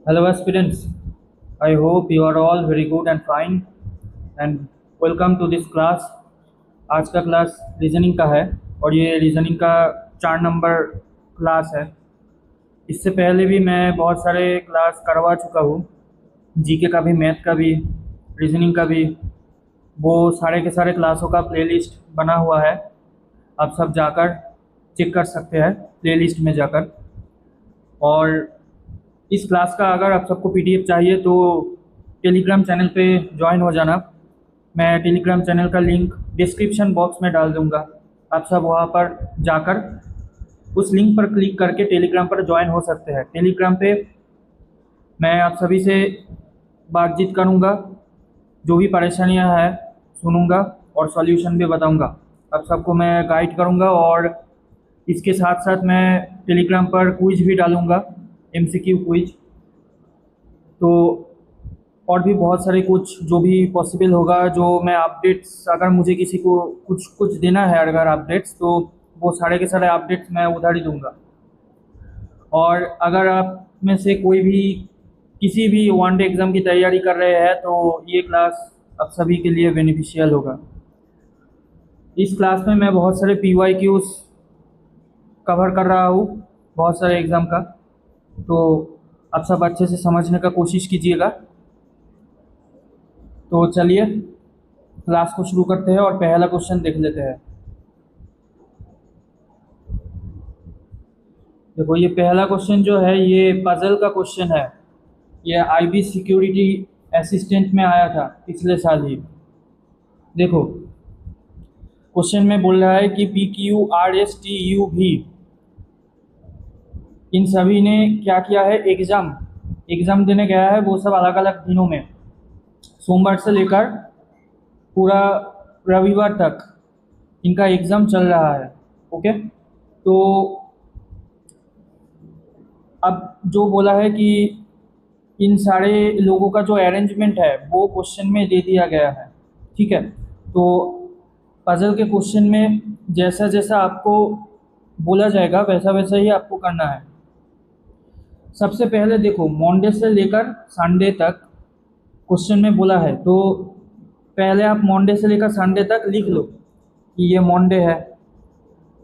Hello aspirants, I hope you are all very good and fine and welcome to this class। आज का class reasoning का है और ये रीजनिंग का 4 नंबर क्लास है। इससे पहले भी मैं बहुत सारे क्लास करवा चुका हूँ, जीके का भी, मैथ का भी, रीजनिंग का भी। वो सारे के सारे क्लासों का प्लेलिस्ट बना हुआ है, आप सब जाकर चेक कर सकते हैं प्लेलिस्ट में जाकर। और इस क्लास का अगर आप सबको पीडीएफ चाहिए तो टेलीग्राम चैनल पे ज्वाइन हो जाना। मैं टेलीग्राम चैनल का लिंक डिस्क्रिप्शन बॉक्स में डाल दूंगा, आप सब वहाँ पर जाकर उस लिंक पर क्लिक करके टेलीग्राम पर ज्वाइन हो सकते हैं। टेलीग्राम पे मैं आप सभी से बातचीत करूँगा, जो भी परेशानियाँ हैं सुनूँगा और सॉल्यूशन भी बताऊँगा। आप सबको मैं गाइड करूँगा और इसके साथ साथ मैं टेलीग्राम पर क्विज भी डालूँगा, एमसीक्यू क्विज। तो और भी बहुत सारे कुछ जो भी पॉसिबल होगा, जो मैं अपडेट्स, अगर मुझे किसी को कुछ कुछ देना है अगर अपडेट्स, तो वो सारे के सारे अपडेट्स मैं उधर ही दूंगा। और अगर आप में से कोई भी किसी भी वनडे एग्ज़ाम की तैयारी कर रहे हैं तो ये क्लास आप सभी के लिए बेनिफिशियल होगा। इस क्लास में मैं बहुत सारे PYQs कवर कर रहा हूँ, बहुत सारे एग्ज़ाम का, तो आप सब अच्छे से समझने का कोशिश कीजिएगा। तो चलिए क्लास को शुरू करते हैं और पहला क्वेश्चन देख लेते हैं। देखो, ये पहला क्वेश्चन जो है ये पजल का क्वेश्चन है। ये IB सिक्योरिटी असिस्टेंट में आया था पिछले साल ही। देखो, क्वेश्चन में बोल रहा है कि PQRSTU इन सभी ने क्या किया है, एग्ज़ाम देने गया है। वो सब अलग अलग दिनों में, सोमवार से लेकर पूरा रविवार तक इनका एग्ज़ाम चल रहा है। ओके, तो अब जो बोला है कि इन सारे लोगों का जो अरेंजमेंट है वो क्वेश्चन में दे दिया गया है। ठीक है, तो पजल के क्वेश्चन में जैसा जैसा आपको बोला जाएगा वैसा वैसा ही आपको करना है। सबसे पहले देखो, मंडे से लेकर संडे तक क्वेश्चन में बोला है, तो पहले आप मंडे से लेकर संडे तक लिख लो कि ये मंडे है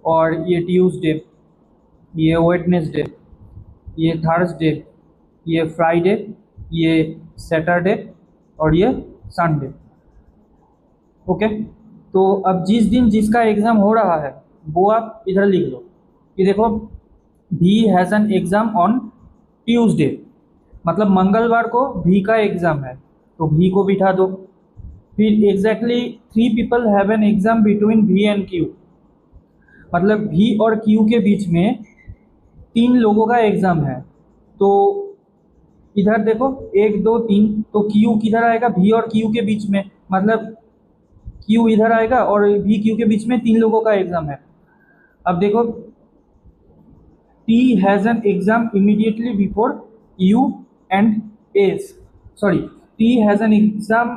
और ये ट्यूसडे, ये वेडनेसडे, ये थर्सडे, ये फ्राइडे, ये सैटरडे और ये संडे। ओके, तो अब जिस दिन जिसका एग्ज़ाम हो रहा है वो आप इधर लिख लो कि देखो, भी has an exam on Tuesday, मतलब मंगलवार को भी का एग्ज़ाम है, तो भी को बिठा दो। फिर exactly 3 people have an exam between भी एंड क्यू, मतलब भी और क्यू के बीच में 3 लोगों का एग्ज़ाम है। तो इधर देखो 1 2 3, तो क्यू किधर आएगा, भी और क्यू के बीच में, मतलब क्यू इधर आएगा और भी क्यू के बीच में 3 लोगों का एग्ज़ाम है। अब देखो, T has an exam immediately before you and S, sorry, T has an exam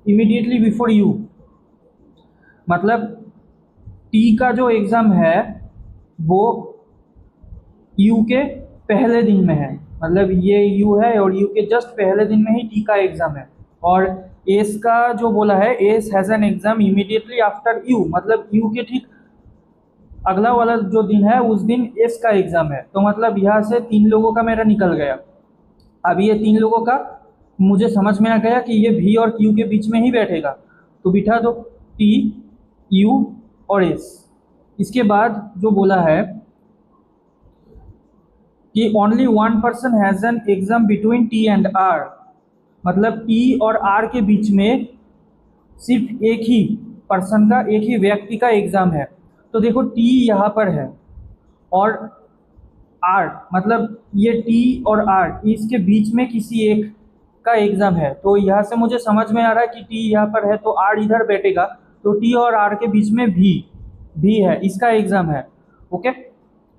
immediately before you, मतलब टी का जो एग्ज़ाम है वो यू के पहले दिन में है, मतलब ये यू है और यू के जस्ट पहले दिन में ही टी का एग्ज़ाम है। और एस का जो बोला है, S has an exam immediately after you, मतलब यू के ठीक अगला वाला जो दिन है उस दिन एस का एग्ज़ाम है। तो मतलब यहाँ से 3 लोगों का मेरा निकल गया। अब ये 3 लोगों का मुझे समझ में आ गया कि ये भी और क्यू के बीच में ही बैठेगा, तो बिठा दो टी, यू और एस। इसके बाद जो बोला है कि only 1 person has an exam between T and R, मतलब टी और आर के बीच में सिर्फ एक ही पर्सन का, एक ही व्यक्ति का एग्ज़ाम है। तो देखो, टी यहाँ पर है और आर, मतलब ये टी और आर इसके बीच में किसी एक का एग्ज़ाम है। तो यहाँ से मुझे समझ में आ रहा है कि टी यहाँ पर है तो आर इधर बैठेगा, तो टी और आर के बीच में भी है, इसका एग्ज़ाम है। ओके,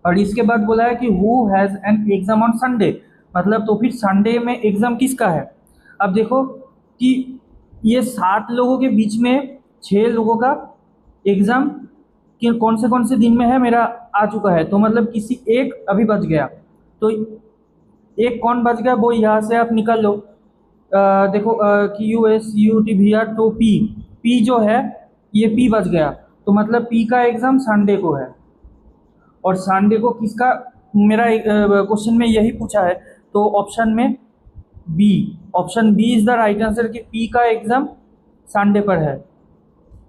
और इसके बाद बोला है कि who has an exam on Sunday, मतलब तो फिर संडे में एग्ज़ाम किसका है। अब देखो कि ये 7 लोगों के बीच में 6 लोगों का एग्ज़ाम कि कौन से दिन में है मेरा आ चुका है, तो मतलब किसी एक अभी बच गया। तो एक कौन बच गया वो यहाँ से आप निकाल लो। देखो QSUTVR, तो पी जो है ये पी बच गया, तो मतलब पी का एग्ज़ाम संडे को है। और संडे को किसका, मेरा क्वेश्चन में यही पूछा है, तो B option B is the right answer कि पी का एग्ज़ाम संडे पर है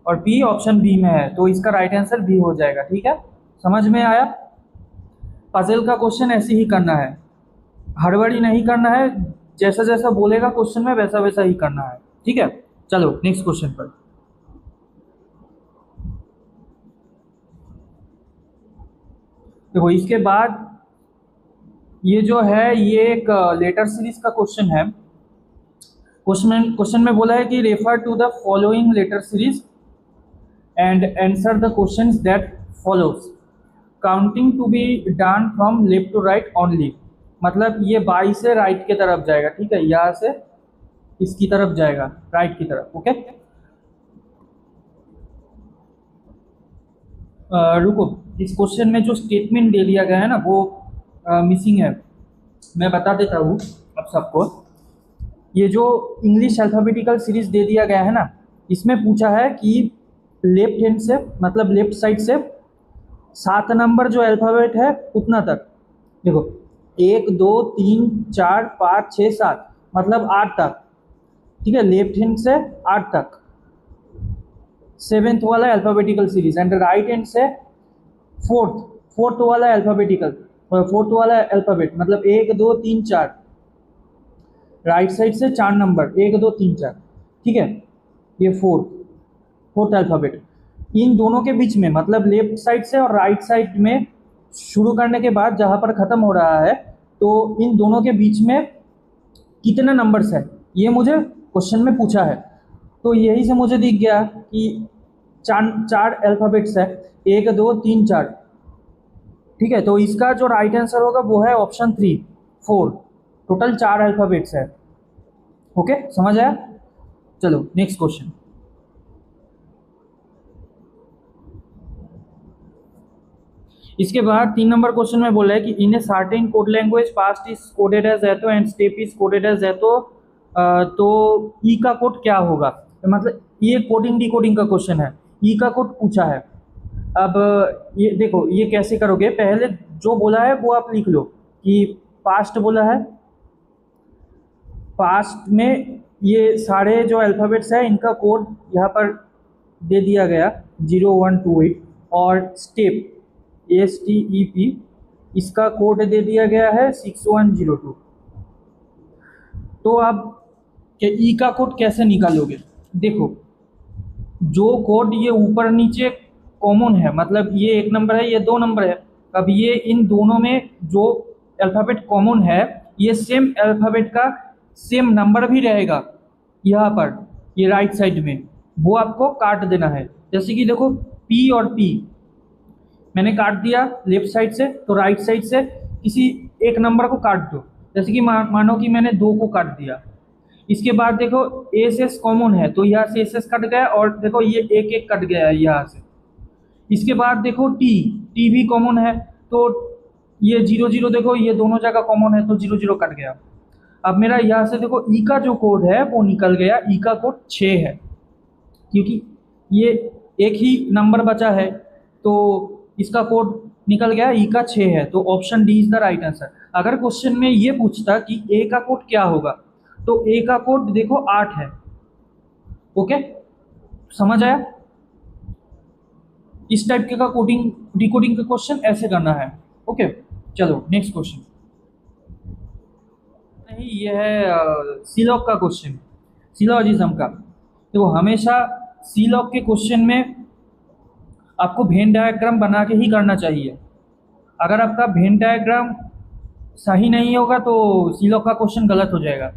और पी ऑप्शन बी में है, तो इसका राइट आंसर बी हो जाएगा। ठीक है, समझ में आया। पजल का क्वेश्चन ऐसे ही करना है, हड़बड़ी नहीं करना है, जैसा जैसा बोलेगा क्वेश्चन में वैसा वैसा ही करना है। ठीक है, चलो नेक्स्ट क्वेश्चन पर। देखो इसके बाद ये जो है ये एक लेटर सीरीज का क्वेश्चन है। क्वेश्चन में बोला है कि refer to the following letter series and answer the questions that follows, counting to be done from left to right only. मतलब ये बाई से राइट की तरफ जाएगा। ठीक है, यहाँ से इसकी तरफ जाएगा, राइट की तरफ। ओके, रुको, इस क्वेश्चन में जो स्टेटमेंट दे दिया गया है ना वो मिसिंग है। मैं बता देता हूँ अब सबको। ये जो इंग्लिश अल्फ़ाबेटिकल सीरीज दे दिया गया है ना, इसमें पूछा है कि लेफ्ट हैंड से, मतलब लेफ्ट साइड से 7 नंबर जो अल्फ़ाबेट है उतना तक। देखो 1 2 3 4 5 6 7, मतलब 8 तक। ठीक है, लेफ्ट हैंड से 8 तक, 7th वाला alphabetical series. And right hand से फोर्थ वाला अल्फ़ाबेटिकल, फोर्थ वाला अल्फ़ाबेट, मतलब 1 2 3 4, राइट साइड से 4 नंबर 1 2 3 4। ठीक है, ये फोर्थ अल्फ़ाबेट। इन दोनों के बीच में, मतलब लेफ्ट साइड से और राइट साइड में शुरू करने के बाद जहाँ पर ख़त्म हो रहा है, तो इन दोनों के बीच में कितने नंबर्स है ये मुझे क्वेश्चन में पूछा है। तो यही से मुझे दिख गया कि चार अल्फ़ाबेट्स है, 1 2 3 4। ठीक है, तो इसका जो राइट आंसर होगा वो है ऑप्शन 3 4। टोटल 4 अल्फ़ाबेट्स है। ओके, समझ आया। चलो नेक्स्ट क्वेश्चन। इसके बाद 3 नंबर क्वेश्चन में बोला है कि in a certain code language past is coded as etho and step is coded as etho, तो ई का कोड क्या होगा। मतलब ये कोडिंग डिकोडिंग का क्वेश्चन है, ई का कोड पूछा है। अब ये देखो ये कैसे करोगे, पहले जो बोला है वो आप लिख लो कि पास्ट बोला है, पास्ट में ये सारे जो अल्फ़ाबेट्स है इनका कोड यहाँ पर दे दिया गया 0128। और स्टेप STEP, इसका कोड दे दिया गया है 6102। तो आप ई का कोड कैसे निकालोगे। देखो जो कोड ये ऊपर नीचे कॉमन है, मतलब ये 1 नंबर है ये 2 नंबर है, अब ये इन दोनों में जो अल्फ़ाबेट कॉमन है ये सेम अल्फ़ाबेट का सेम नंबर भी रहेगा यहाँ पर, ये राइट साइड में, वो आपको काट देना है। जैसे कि देखो पी और पी मैंने काट दिया लेफ्ट साइड से, तो राइट साइड से किसी एक नंबर को काट दो। जैसे कि मानो कि मैंने 2 को काट दिया। इसके बाद देखो एस एस कॉमन है, तो यहाँ से एस एस कट गया, और देखो ये एक एक कट गया है यहाँ से। इसके बाद देखो टी भी कॉमन है, तो ये 0 0 देखो ये दोनों जगह कॉमन है, तो 0 0 कट गया। अब मेरा यहाँ से देखो ई का जो कोड है वो निकल गया, ई का कोड 6 है, क्योंकि ये एक ही नंबर बचा है, तो इसका कोड निकल गया, ई का 6 है, तो option D is the right answer. अगर क्वेश्चन में ये पूछता कि ए का कोड क्या होगा, तो ए का कोड देखो 8 है। ओके, समझ आया। इस टाइप के का कोडिंग डिकोडिंग का क्वेश्चन ऐसे करना है। ओके, चलो नेक्स्ट क्वेश्चन। नहीं, ये है सीलॉग का क्वेश्चन, सिलॉजिज्म का। तो हमेशा सीलॉग के क्वेश्चन में आपको वेन डायग्राम बना के ही करना चाहिए। अगर आपका वेन डायग्राम सही नहीं होगा तो सीलॉग का क्वेश्चन गलत हो जाएगा।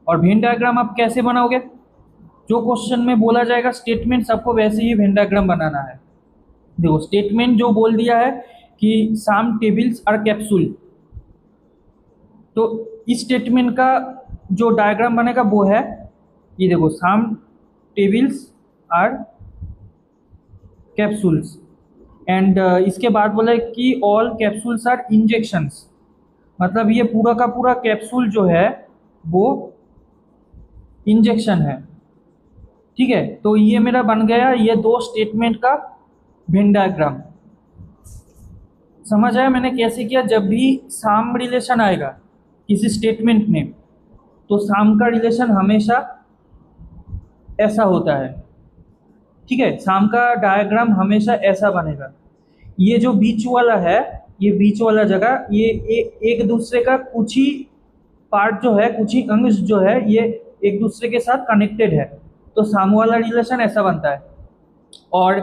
और वेन डायग्राम आप कैसे बनाओगे, जो क्वेश्चन में बोला जाएगा स्टेटमेंट सबको वैसे ही वेन डायग्राम बनाना है। देखो स्टेटमेंट जो बोल दिया है कि सम टेबल्स आर कैप्सूल, तो इस स्टेटमेंट का जो डायग्राम बनेगा वो है ये देखो, सम टेबल्स आर कैप्सूल्स। एंड इसके बाद बोला है कि ऑल कैप्सूल्स आर इंजेक्शंस। मतलब ये पूरा का पूरा कैप्सूल जो है वो इंजेक्शन है। ठीक है, तो ये मेरा बन गया ये दो स्टेटमेंट का वेन डायग्राम। समझ आया मैंने कैसे किया? जब भी साम रिलेशन आएगा किसी स्टेटमेंट में, तो साम का रिलेशन हमेशा ऐसा होता है। ठीक है, साम का डायग्राम हमेशा ऐसा बनेगा। ये जो बीच वाला है, ये बीच वाला जगह, ये एक दूसरे का कुछ ही पार्ट जो है, कुछ ही अंश जो है, ये एक दूसरे के साथ कनेक्टेड है। तो साम वाला रिलेशन ऐसा बनता है। और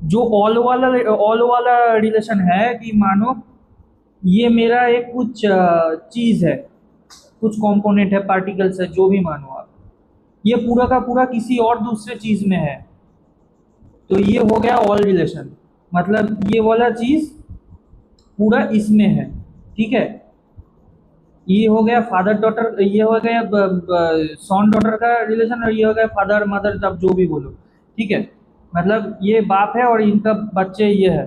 जो ऑल वाला रिलेशन है कि मानो ये मेरा एक कुछ चीज़ है, कुछ कंपोनेंट है, पार्टिकल्स है, जो भी मानो आप, ये पूरा का पूरा किसी और दूसरे चीज़ में है, तो ये हो गया ऑल रिलेशन। मतलब ये वाला चीज़ पूरा इसमें है। ठीक है, ये हो गया फादर डॉटर, ये हो गया सन डॉटर का रिलेशन, और ये हो गया फादर मदर, जब जो भी बोलो। ठीक है, मतलब ये बाप है और इनका बच्चे ये है।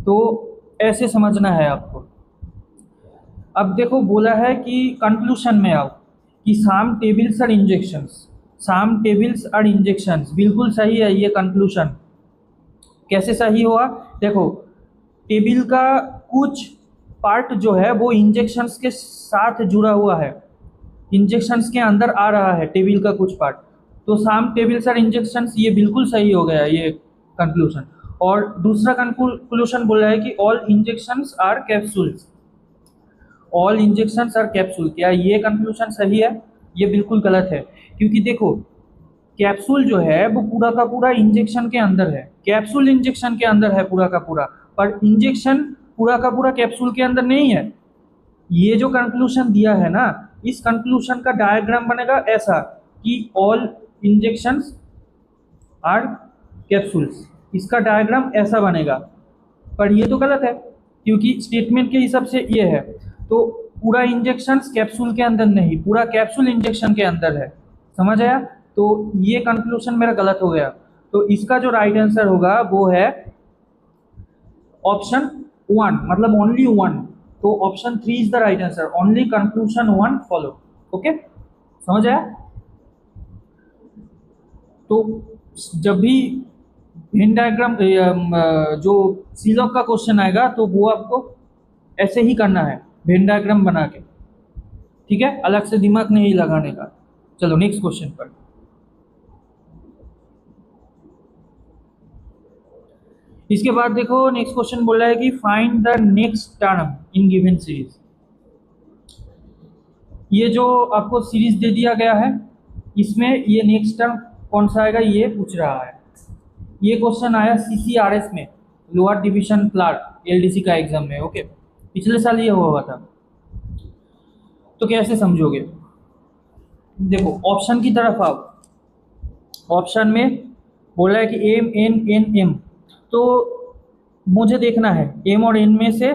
तो ऐसे समझना है आपको। अब देखो बोला है कि कंक्लूशन में आओ कि साम टेबल्स और इंजेक्शंस, साम टेबल्स और इंजेक्शंस बिल्कुल सही है ये कंक्लूशन। कैसे सही हुआ? देखो, टेबल का कुछ पार्ट जो है वो इंजेक्शंस के साथ जुड़ा हुआ है, इंजेक्शंस के अंदर आ रहा है टेबल का कुछ पार्ट। तो साम टेबल्स और इंजेक्शंस ये बिल्कुल सही हो गया ये कंक्लूशन। और दूसरा कंक्लूशन बोला है कि all injections are capsules, all injections are capsule. क्या ये कंक्लूशन सही है? ये बिल्कुल गलत है। क्योंकि देखो, कैप्सूल जो है वो पूरा का पूरा इंजेक्शन के अंदर है, कैप्सूल इंजेक्शन के अंदर है पूरा का पूरा, पर इंजेक्शन पूरा का पूरा कैप्सूल के अंदर नहीं है। ये जो कंक्लूशन दिया है ना, इस कंक्लूशन का डायग्राम बनेगा ऐसा कि ऑल इंजेक्शंस आर कैप्सूल्स, इसका डायग्राम ऐसा बनेगा। पर ये तो गलत है, क्योंकि स्टेटमेंट के हिसाब से ये है, तो पूरा इंजेक्शन कैप्सूल के अंदर नहीं, पूरा कैप्सूल इंजेक्शन के अंदर है। समझ आया? तो ये कंक्लूशन मेरा गलत हो गया। तो इसका जो राइट आंसर होगा वो है ऑप्शन 1, मतलब ओनली 1। तो option 3 is the right answer, only conclusion 1 follow. Okay, समझ आया? तो जब भी वेन डायग्राम जो सीलॉग का क्वेश्चन आएगा तो वो आपको ऐसे ही करना है, वेन डायग्राम बना के। ठीक है, अलग से दिमाग नहीं लगाने का। चलो नेक्स्ट क्वेश्चन पर। इसके बाद देखो नेक्स्ट क्वेश्चन बोल रहा है कि find the next term in given series. ये जो आपको सीरीज दे दिया गया है, इसमें ये नेक्स्ट टर्म कौन सा आएगा ये पूछ रहा है। ये क्वेश्चन आया CCRS में, लोअर डिवीजन क्लार्क LDC का एग्जाम में। ओके, पिछले साल ये हुआ था। तो कैसे समझोगे? देखो ऑप्शन की तरफ आओ। ऑप्शन में बोला है कि एम एन एन एम, तो मुझे देखना है एम और एन में से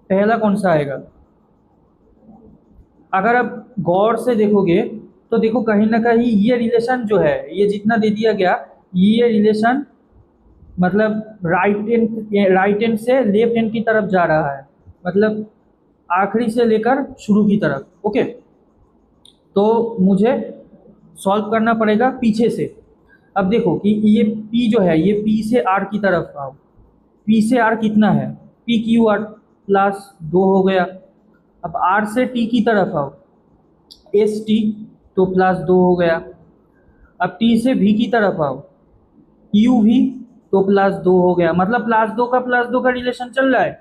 पहला कौन सा आएगा। अगर आप गौर से देखोगे तो देखो कहीं ना कहीं ये रिलेशन जो है, ये जितना दे दिया गया, ये रिलेशन मतलब राइट एंड से लेफ्ट एंड की तरफ जा रहा है, मतलब आखिरी से लेकर शुरू की तरफ। ओके, तो मुझे सॉल्व करना पड़ेगा पीछे से। अब देखो कि ये P जो है, ये P से R की तरफ आओ। P से R कितना है? PQR प्लस 2 हो गया। अब R से T की तरफ आओ, ST तो प्लस 2 हो गया। अब T से V की तरफ आओ, UV तो प्लस 2 हो गया। मतलब प्लस 2 का रिलेशन चल रहा है।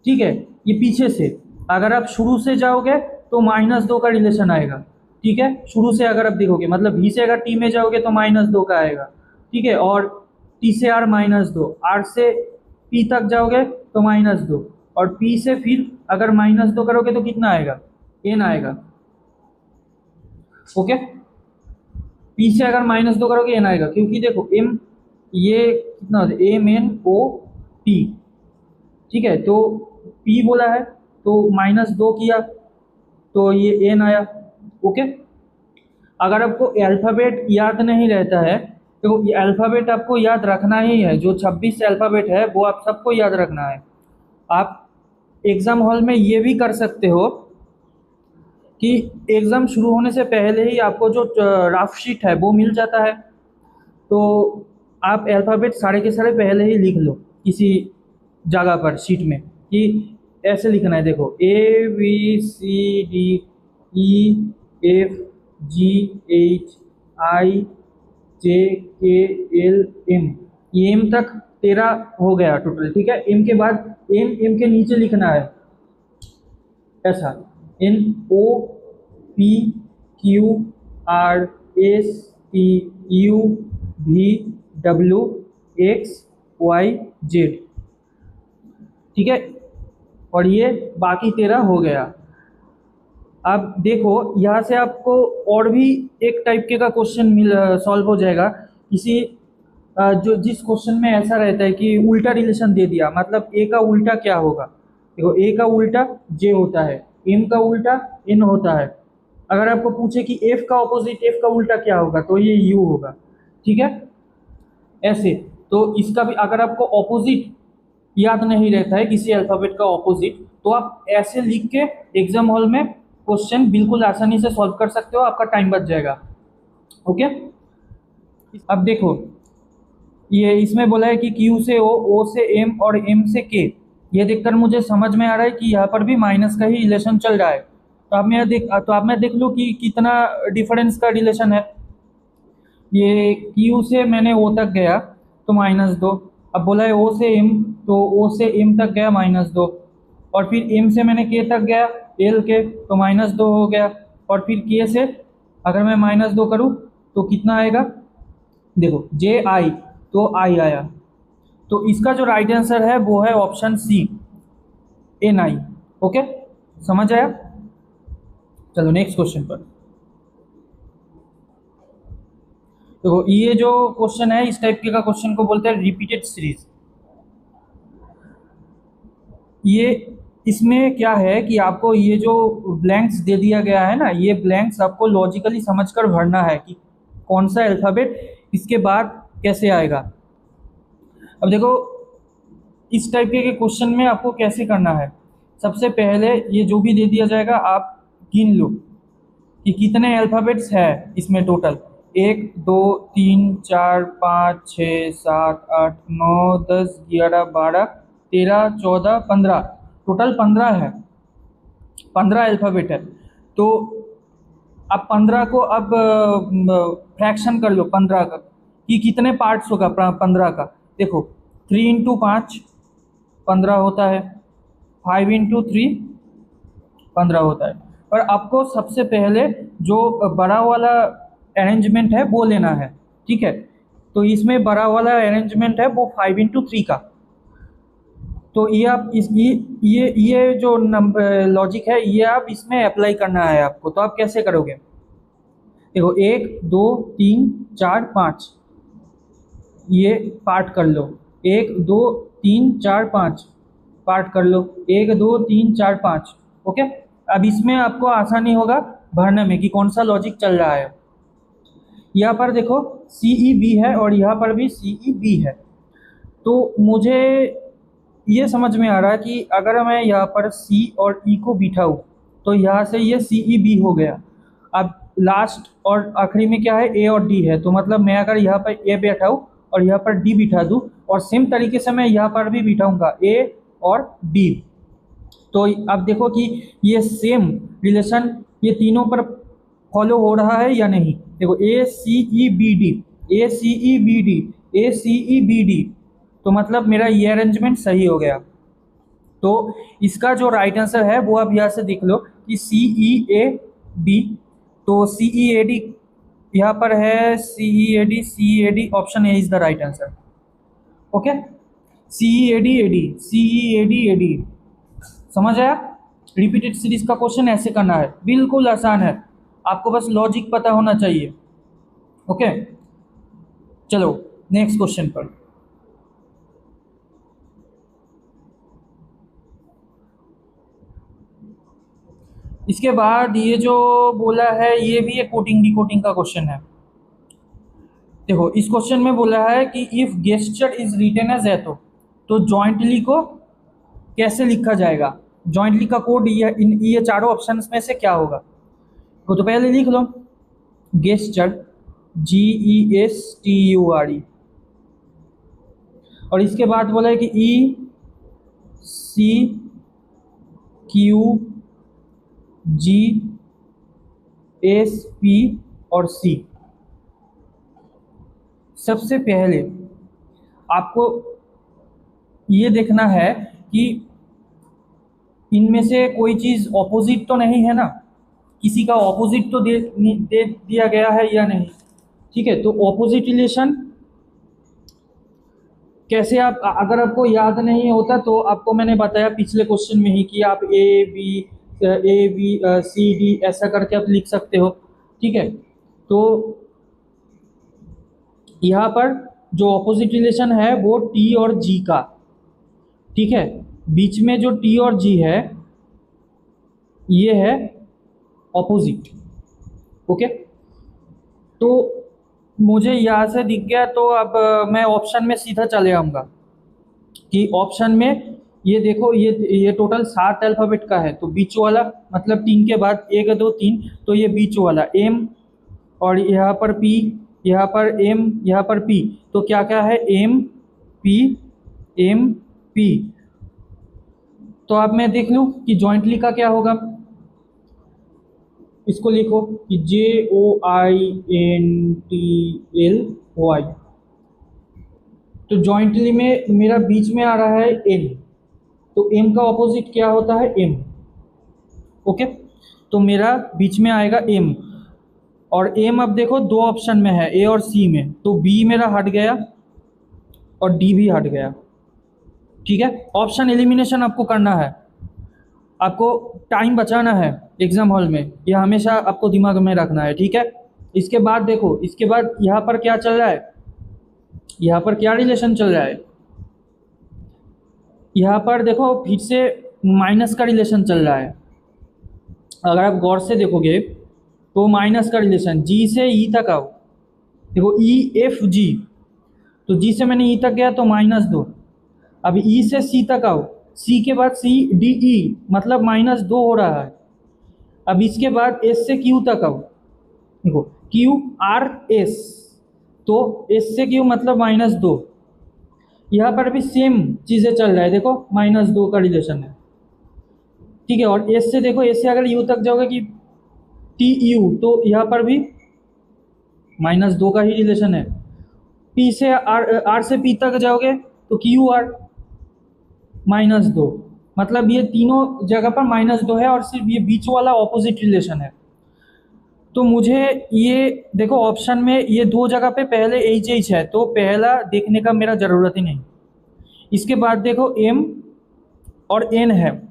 ठीक है, ये पीछे से। अगर आप शुरू से जाओगे तो -2 का रिलेशन आएगा। ठीक है, शुरू से अगर आप देखोगे, मतलब V से अगर T में जाओगे तो -2 का आएगा। ठीक है, और T से R -2, R से P तक जाओगे तो -2, और P से फिर अगर -2 करोगे तो कितना आएगा? N आएगा। ओके, P से अगर -2 करोगे N आएगा, क्योंकि देखो M ये कितना होता है, MNOP। ठीक है, तो P बोला है तो -2 किया तो ये N आया। ओके, अगर आपको अल्फ़ाबेट याद नहीं रहता है तो ये अल्फ़ाबेट आपको याद रखना ही है। जो 26 अल्फ़ाबेट है वो आप सबको याद रखना है। आप एग्ज़ाम हॉल में ये भी कर सकते हो कि एग्ज़ाम शुरू होने से पहले ही आपको जो रफ शीट है वो मिल जाता है, तो आप अल्फ़ाबेट सारे के सारे पहले ही लिख लो किसी जगह पर शीट में कि ऐसे लिखना है। देखो ABCDEFGHIJKLM, ये एम तक तेरा हो गया टोटल, ठीक है। एम के बाद एम के नीचे लिखना है ऐसा NOPQRSTUVWXYZ, ठीक है। और ये बाकी तेरा हो गया। अब देखो यहाँ से आपको और भी एक टाइप के का क्वेश्चन सॉल्व हो जाएगा। किसी जो जिस क्वेश्चन में ऐसा रहता है कि उल्टा रिलेशन दे दिया, मतलब ए का उल्टा क्या होगा। देखो ए का उल्टा जे होता है, एम का उल्टा एन होता है। अगर आपको पूछे कि एफ का ऑपोजिट एफ का उल्टा क्या होगा, तो ये यू होगा, ठीक है। ऐसे तो इसका भी अगर आपको ऑपोजिट याद नहीं रहता है किसी अल्फ़ाबेट का ऑपोजिट, तो आप ऐसे लिख के एग्जाम हॉल में क्वेश्चन बिल्कुल आसानी से सॉल्व कर सकते हो, आपका टाइम बच जाएगा। ओके, अब देखो ये इसमें बोला है कि Q से O से M और M से K। ये देखकर मुझे समझ में आ रहा है कि यहाँ पर भी माइनस का ही रिलेशन चल रहा है। तो आप मैं देख लूँ कि कितना डिफरेंस का रिलेशन है। ये Q से मैंने O तक गया तो -2। अब बोला है O से M, तो O से M तक गया -2। और फिर M से मैंने K तक गया L के, तो -2 हो गया। और फिर K से अगर मैं -2 करूँ तो कितना आएगा, देखो JI, तो I आया। तो इसका जो राइट आंसर है वो है ऑप्शन सी, NI। ओके, समझ आया। चलो नेक्स्ट क्वेश्चन पर। देखो ये जो क्वेश्चन है, इस टाइप के का क्वेश्चन को बोलते हैं रिपीटेड सीरीज। ये इसमें क्या है कि आपको ये जो ब्लैंक्स दे दिया गया है ना, ये ब्लैंक्स आपको लॉजिकली समझकर भरना है कि कौन सा अल्फ़ाबेट इसके बाद कैसे आएगा। अब देखो इस टाइप के क्वेश्चन में आपको कैसे करना है, सबसे पहले ये जो भी दे दिया जाएगा आप गिन लो कि कितने अल्फ़ाबेट्स है इसमें टोटल। 1 2 3 4 5 6 7 8 9 10 11 12 13 14 15, टोटल 15 है, 15 अल्फ़ाबेट है। तो अब 15 को अब फ्रैक्शन कर लो 15 का कि कितने पार्ट्स होगा 15 का। देखो 3 इंटू 5 15 होता है, 5 इंटू 3 15 होता है। पर आपको सबसे पहले जो बड़ा वाला अरेंजमेंट है वो लेना है, ठीक है। तो इसमें बड़ा वाला अरेंजमेंट है वो 5 इंटू 3 का। तो ये आप इस ये जो नंबर लॉजिक है ये आप इसमें अप्लाई करना है आपको। तो आप कैसे करोगे, देखो 1 2 3 4 5 ये पार्ट कर लो, 1 2 3 4 5 पार्ट कर लो, 1 2 3 4 5। ओके, अब इसमें आपको आसानी होगा भरने में कि कौन सा लॉजिक चल रहा है। यहाँ पर देखो CEB है और यहाँ पर भी CEB है। तो मुझे ये समझ में आ रहा है कि अगर मैं यहाँ पर C और E को बिठाऊँ तो यहाँ से ये CEB हो गया। अब लास्ट और आखिरी में क्या है, A और D है। तो मतलब मैं अगर यहाँ पर A बैठाऊँ और यहाँ पर D बिठा दूँ और सेम तरीके से मैं यहाँ पर भी बिठाऊँगा A और D, तो अब देखो कि ये सेम रिलेशन ये तीनों पर फॉलो हो रहा है या नहीं। देखो ACEBD ACEBD ACEBD, तो मतलब मेरा ये अरेंजमेंट सही हो गया। तो इसका जो राइट आंसर है वो आप यहाँ से देख लो कि CEAD। तो CEAD यहाँ पर है, CEAD option A is the right answer. Okay, CEAD समझ आया। रिपीटेड सीरीज का क्वेश्चन ऐसे करना है, बिल्कुल आसान है, आपको बस लॉजिक पता होना चाहिए। ओके, चलो नेक्स्ट क्वेश्चन पर। इसके बाद ये जो बोला है ये भी एक कोटिंग डिकोडिंग का क्वेश्चन है। देखो इस क्वेश्चन में बोला है कि if gesture is written as etho, तो जॉइंटली को कैसे लिखा जाएगा। जॉइंटली का कोड ये चारों ऑप्शंस में से क्या होगा? तो पहले लिख लो गेस्चर, GESTURE, और इसके बाद बोला है कि ECQGSP और C। सबसे पहले आपको ये देखना है कि इनमें से कोई चीज़ ऑपोजिट तो नहीं है ना, किसी का ऑपोजिट तो दे दिया गया है या नहीं। ठीक है, तो ऑपोजिट रिलेशन कैसे, आप अगर आपको याद नहीं होता तो आपको मैंने बताया पिछले क्वेश्चन में ही कि आप ABCD ऐसा करके आप लिख सकते हो। ठीक है, तो यहाँ पर जो ऑपोजिट रिलेशन है वो T और G का। ठीक है, बीच में जो T और G है ये है ऑपोजिट। ओके, तो मुझे यहाँ से दिख गया, तो अब मैं ऑप्शन में सीधा चले आऊँगा कि ऑप्शन में ये देखो, ये टोटल 7 अल्फ़ाबेट का है, तो बीच वाला मतलब 3 के बाद 1 2 3, तो ये बीच वाला M, और यहाँ पर P, यहाँ पर M, यहाँ पर P, तो क्या क्या है M P। तो अब मैं देख लूँ कि जॉइंटली का क्या होगा। इसको लिखो कि JOINTLY। तो जॉइंटली में मेरा बीच में आ रहा है M, तो M का ऑपोजिट क्या होता है M। ओके, तो मेरा बीच में आएगा M, और M अब देखो 2 ऑप्शन में है, A और C में, तो B मेरा हट गया और D भी हट गया। ठीक है, ऑप्शन एलिमिनेशन आपको करना है, आपको टाइम बचाना है एग्जाम हॉल में, यह हमेशा आपको दिमाग में रखना है। ठीक है, इसके बाद देखो, इसके बाद यहाँ पर क्या चल रहा है, यहाँ पर क्या रिलेशन चल रहा है, यहाँ पर देखो फिर से माइनस का रिलेशन चल रहा है। अगर आप गौर से देखोगे तो माइनस का रिलेशन G से E तक आओ, देखो EFG, तो G से मैंने E तक गया तो -2। अब E से C तक आओ, C के बाद CDE मतलब -2 हो रहा है। अब इसके बाद S से Q तक आओ, देखो QRS, तो S से Q मतलब -2। यहाँ पर भी सेम चीज़ें चल रहा है, देखो -2 का रिलेशन है। ठीक है, और S से देखो, S से अगर U तक जाओगे कि TU, तो यहाँ पर भी -2 का ही रिलेशन है। P से R से P तक जाओगे तो QR -2, मतलब ये तीनों जगह पर -2 है, और सिर्फ ये बीच वाला ऑपोजिट रिलेशन है। तो मुझे ये देखो ऑप्शन में ये 2 जगह पे पहले HH है, तो पहला देखने का मेरा ज़रूरत ही नहीं। इसके बाद देखो M और N है,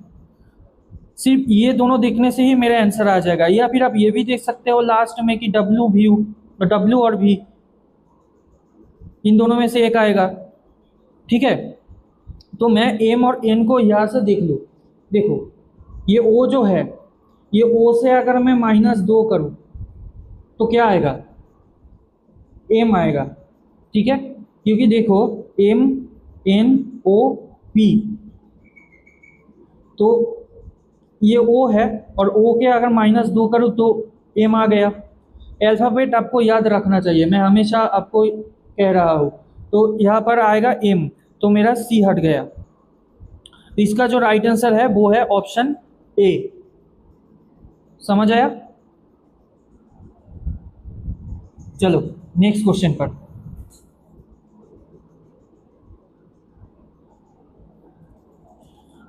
सिर्फ ये दोनों देखने से ही मेरा आंसर आ जाएगा। या फिर आप ये भी देख सकते हो लास्ट में कि W और V, इन दोनों में से एक आएगा। ठीक है, तो मैं M और N को यहाँ से देख लूँ, देखो ये O जो है, ये O से अगर मैं -2 करूँ तो क्या आएगा, M आएगा। ठीक है, क्योंकि देखो M N O P, तो ये O है, और O के अगर -2 करूँ तो M आ गया। अल्फ़ाबेट आपको याद रखना चाहिए, मैं हमेशा आपको कह रहा हूँ। तो यहाँ पर आएगा M, तो मेरा C हट गया। तो इसका जो राइट आंसर है वो है ऑप्शन A। समझ आया? चलो नेक्स्ट क्वेश्चन पर।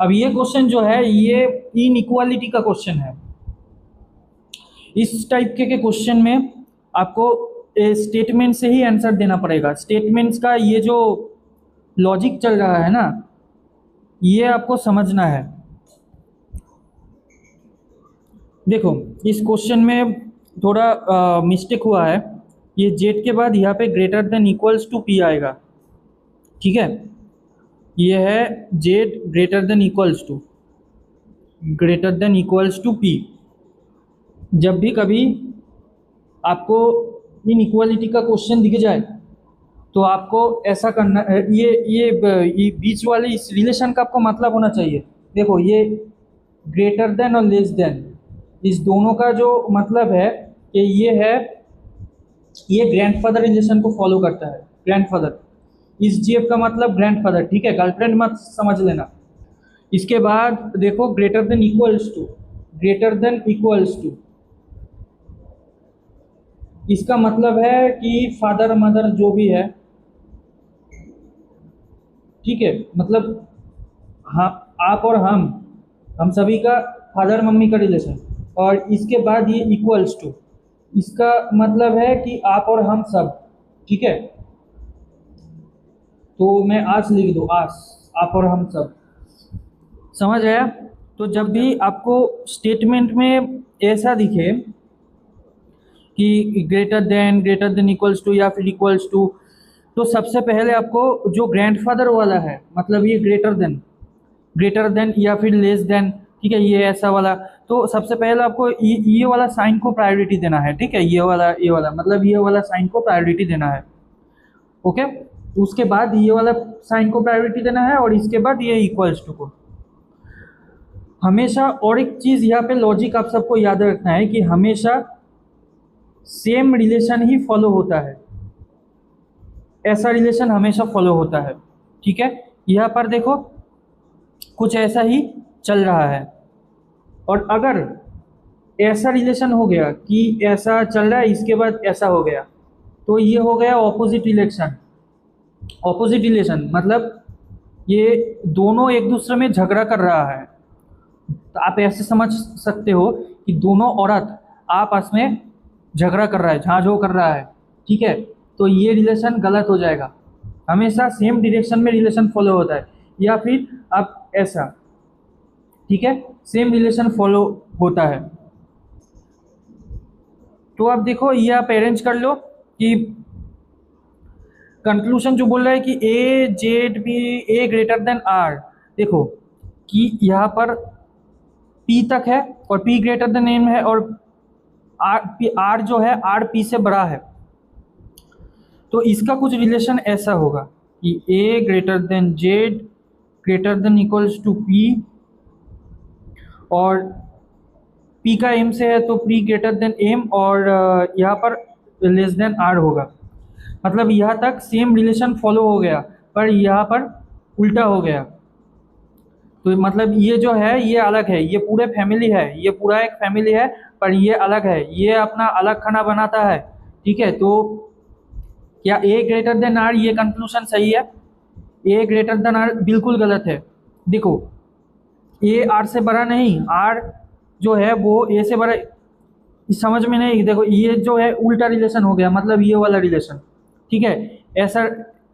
अब ये क्वेश्चन जो है ये इनइक्वालिटी का क्वेश्चन है। इस टाइप के क्वेश्चन में आपको स्टेटमेंट से ही आंसर देना पड़ेगा। स्टेटमेंट्स का ये जो लॉजिक चल रहा है ना, ये आपको समझना है। देखो इस क्वेश्चन में थोड़ा मिस्टेक हुआ है, ये जेड के बाद यहाँ पे greater than equals to P आएगा। ठीक है, ये है Z greater than equals to P. जब भी कभी आपको इनइक्वालिटी का क्वेश्चन दिख जाए तो आपको ऐसा करना, ये बीच वाले इस रिलेशन का आपको मतलब होना चाहिए। देखो ये ग्रेटर देन और लेस देन, इस दोनों का जो मतलब है कि ये ग्रैंडफादर रिलेशन को फॉलो करता है। ग्रैंडफादर, इस जीएफ का मतलब ग्रैंडफादर, ठीक है, गर्लफ्रेंड मत समझ लेना। इसके बाद देखो greater than equals to, greater than equals to, इसका मतलब है कि फादर मदर जो भी है, ठीक है, मतलब हाँ, आप और हम सभी का फादर मम्मी का रिलेशन। और इसके बाद ये इक्वल्स टू, इसका मतलब है कि आप और हम सब, ठीक है। तो मैं आस लिख दूँ, आस, आप और हम सब, समझ आया। तो जब भी आपको स्टेटमेंट में ऐसा दिखे कि ग्रेटर देन इक्वल्स टू या फिर इक्वल्स टू, तो सबसे पहले आपको जो ग्रैंडफादर वाला है, मतलब ये ग्रेटर देन या फिर लेस देन, ठीक है, ये ऐसा वाला, तो सबसे पहले आपको ये वाला साइन को प्रायोरिटी देना है, ठीक है, ये वाला मतलब ये वाला साइन को प्रायोरिटी देना है, ओके। उसके बाद ये वाला साइन को प्रायोरिटी देना है और इसके बाद ये इक्वल्स टू को हमेशा। और एक चीज़ यहाँ पे लॉजिक आप सबको याद रखना है कि हमेशा सेम रिलेशन ही फॉलो होता है, ऐसा रिलेशन हमेशा फॉलो होता है, ठीक है। यहाँ पर देखो कुछ ऐसा ही चल रहा है, और अगर ऐसा रिलेशन हो गया कि ऐसा चल रहा है इसके बाद ऐसा हो गया, तो ये हो गया ऑपोजिट रिलेशन। ऑपोजिट रिलेशन मतलब ये दोनों एक दूसरे में झगड़ा कर रहा है, तो आप ऐसे समझ सकते हो कि दोनों औरत आपस में झगड़ा कर रहा है, झांझो कर रहा है, ठीक है, तो ये रिलेशन गलत हो जाएगा। हमेशा सेम डायरेक्शन में रिलेशन फॉलो होता है, या फिर आप ऐसा, ठीक है, सेम रिलेशन फॉलो होता है। तो आप देखो ये आप अरेंज कर लो कि कंक्लूजन जो बोल रहा है कि A Z B A greater than R, देखो कि यहाँ पर पी तक है और पी ग्रेटर देन एम है, और आर जो है आर पी से बड़ा है, तो इसका कुछ रिलेशन ऐसा होगा कि A greater than Z greater than equals to P, और पी का एम से है तो पी ग्रेटर देन एम, और यहाँ पर लेस देन आर होगा। मतलब यहाँ तक सेम रिलेशन फॉलो हो गया, पर यहाँ पर उल्टा हो गया। तो मतलब ये जो है ये अलग है, ये पूरे फैमिली है, ये पूरा एक फैमिली है, पर ये अलग है, ये अपना अलग खाना बनाता है, ठीक है। तो क्या ए ग्रेटर देन आर ये कंक्लूजन सही है? ए ग्रेटर देन आर बिल्कुल गलत है। देखो ए आर से बड़ा नहीं, आर जो है वो ए से बड़ा, समझ में नहीं। देखो ये जो है उल्टा रिलेशन हो गया, मतलब ये वाला रिलेशन, ठीक है, ऐसा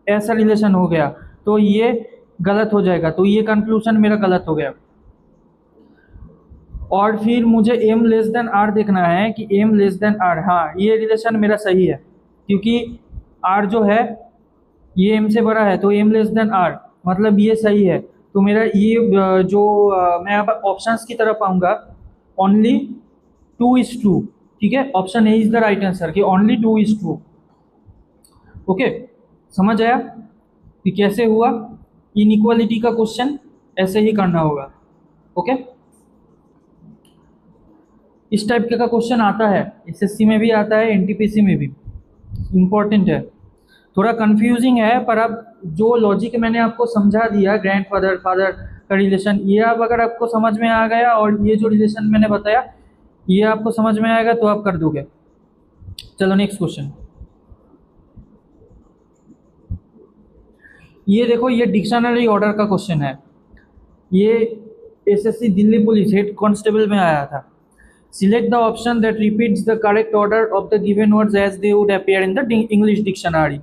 ऐसा रिलेशन हो गया, तो ये गलत हो जाएगा, तो ये कंक्लूजन मेरा गलत हो गया। और फिर मुझे एम लेस देन आर देखना है कि एम लेस देन आर, हाँ ये रिलेशन मेरा सही है, क्योंकि आर जो है ये एम से बड़ा है, तो एम लेस देन आर मतलब ये सही है। तो मेरा ये मैं अब ऑप्शंस की तरफ आऊँगा, ओनली 2:2, ठीक है, option A is the right answer कि ओनली 2:2। ओके, समझ आया कि कैसे हुआ? इनइक्वालिटी का क्वेश्चन ऐसे ही करना होगा, ओके। इस टाइप का क्वेश्चन आता है, एसएससी में भी आता है, एनटीपीसी में भी, इम्पोर्टेंट है। थोड़ा कंफ्यूजिंग है, पर अब जो लॉजिक मैंने आपको समझा दिया, ग्रैंडफादर फादर का रिलेशन, ये अब अगर आपको समझ में आ गया और ये जो रिलेशन मैंने बताया ये आपको समझ में आएगा तो आप कर दोगे। चलो नेक्स्ट क्वेश्चन। ये देखो ये डिक्शनरी ऑर्डर का क्वेश्चन है, ये SSC Delhi police head constable में आया था। Select the option that repeats the correct order of the given words as they would appear in the English dictionary.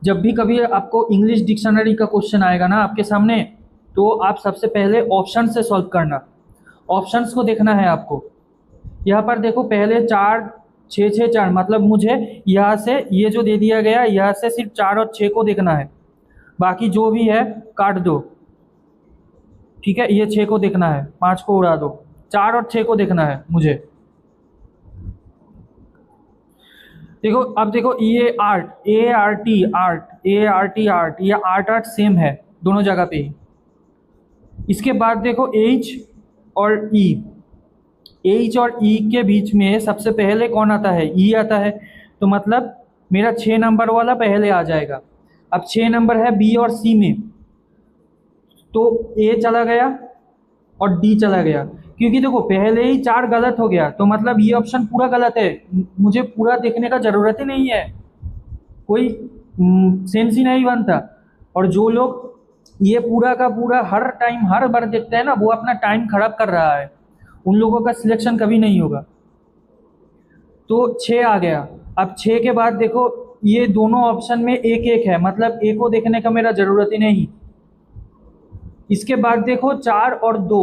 जब भी कभी आपको इंग्लिश डिक्शनरी का क्वेश्चन आएगा ना आपके सामने, तो आप सबसे पहले ऑप्शन से सॉल्व करना, ऑप्शंस को देखना है आपको। यहाँ पर देखो पहले 4 6 6 4, मतलब मुझे यहाँ से ये जो दे दिया गया यहाँ से सिर्फ 4 और 6 को देखना है, बाकी जो भी है काट दो, ठीक है। ये 6 को देखना है, 5 को उड़ा दो, 4 और 6 को देखना है मुझे। देखो अब देखो ये art, ART art, ART art, ये आर्ट सेम है दोनों जगह पे ही। इसके बाद देखो एज और ई, एच और ई के बीच में सबसे पहले कौन आता है? ई आता है। तो मतलब मेरा 6 नंबर वाला पहले आ जाएगा। अब 6 नंबर है बी और सी में, तो ए चला गया और डी चला गया, क्योंकि देखो पहले ही 4 गलत हो गया, तो मतलब ये ऑप्शन पूरा गलत है। मुझे पूरा देखने का ज़रूरत ही नहीं है, कोई सेंस ही नहीं बनता। और जो लोग ये पूरा का पूरा हर टाइम हर बार देखते हैं ना, वो अपना टाइम खराब कर रहा है, उन लोगों का सिलेक्शन कभी नहीं होगा। तो 6 आ गया। अब 6 के बाद देखो ये दोनों ऑप्शन में एक एक है, मतलब ए को देखने का मेरा ज़रूरत ही नहीं। इसके बाद देखो 4 और 2,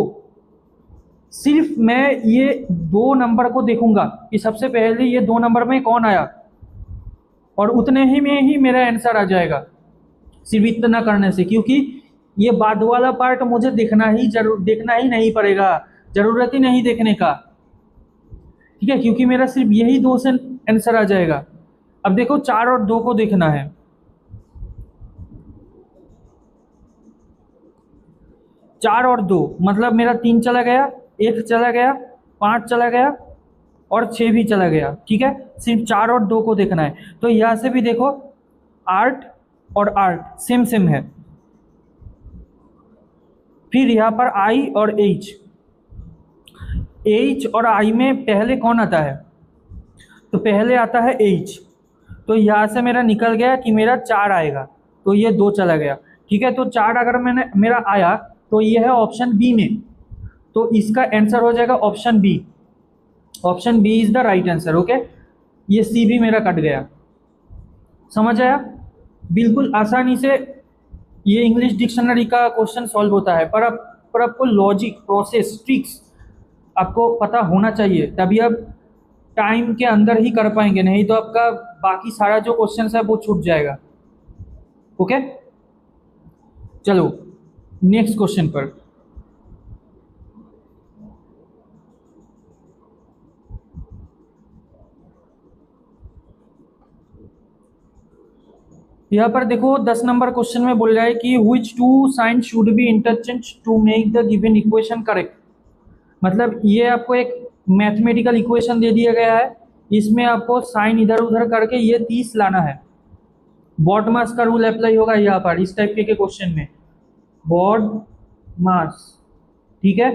सिर्फ मैं ये 2 नंबर को देखूंगा कि सबसे पहले ये 2 नंबर में कौन आया, और उतने ही में ही मेरा आंसर आ जाएगा, सिर्फ इतना करने से। क्योंकि ये बाद वाला पार्ट मुझे देखना ही नहीं पड़ेगा, ज़रूरत ही नहीं देखने का, ठीक है, क्योंकि मेरा सिर्फ यही 2 से आंसर आ जाएगा। अब देखो 4 और 2 को देखना है। 4 और 2 मतलब मेरा 3 चला गया, 1 चला गया, 5 चला गया और 6 भी चला गया, ठीक है। सिर्फ 4 और 2 को देखना है। तो यहाँ से भी देखो 8 और 8 सेम सेम है। फिर यहाँ पर आई और एच, एच और आई में पहले कौन आता है? तो पहले आता है एच। तो यहाँ से मेरा निकल गया कि मेरा 4 आएगा, तो ये 2 चला गया, ठीक है। तो 4 अगर मेरा आया तो ये है ऑप्शन बी में, तो इसका आंसर हो जाएगा option B. Option B is the right answer. Okay, ये सी भी मेरा कट गया। समझ आया? बिल्कुल आसानी से ये इंग्लिश डिक्शनरी का क्वेश्चन सॉल्व होता है, पर आपको लॉजिक, प्रोसेस, ट्रिक्स आपको पता होना चाहिए, तभी आप टाइम के अंदर ही कर पाएंगे, नहीं तो आपका बाकी सारा जो क्वेश्चन है वो छूट जाएगा। ओके, चलो नेक्स्ट क्वेश्चन पर। यहाँ पर देखो 10 नंबर क्वेश्चन में बोल रहा है कि which two signs should be interchanged to make the given equation correct। मतलब ये आपको एक मैथमेटिकल इक्वेशन दे दिया गया है, इसमें आपको साइन इधर उधर करके ये 30 लाना है। बॉड मास का रूल अप्लाई होगा यहाँ पर इस टाइप के क्वेश्चन में, बॉड मास, ठीक है,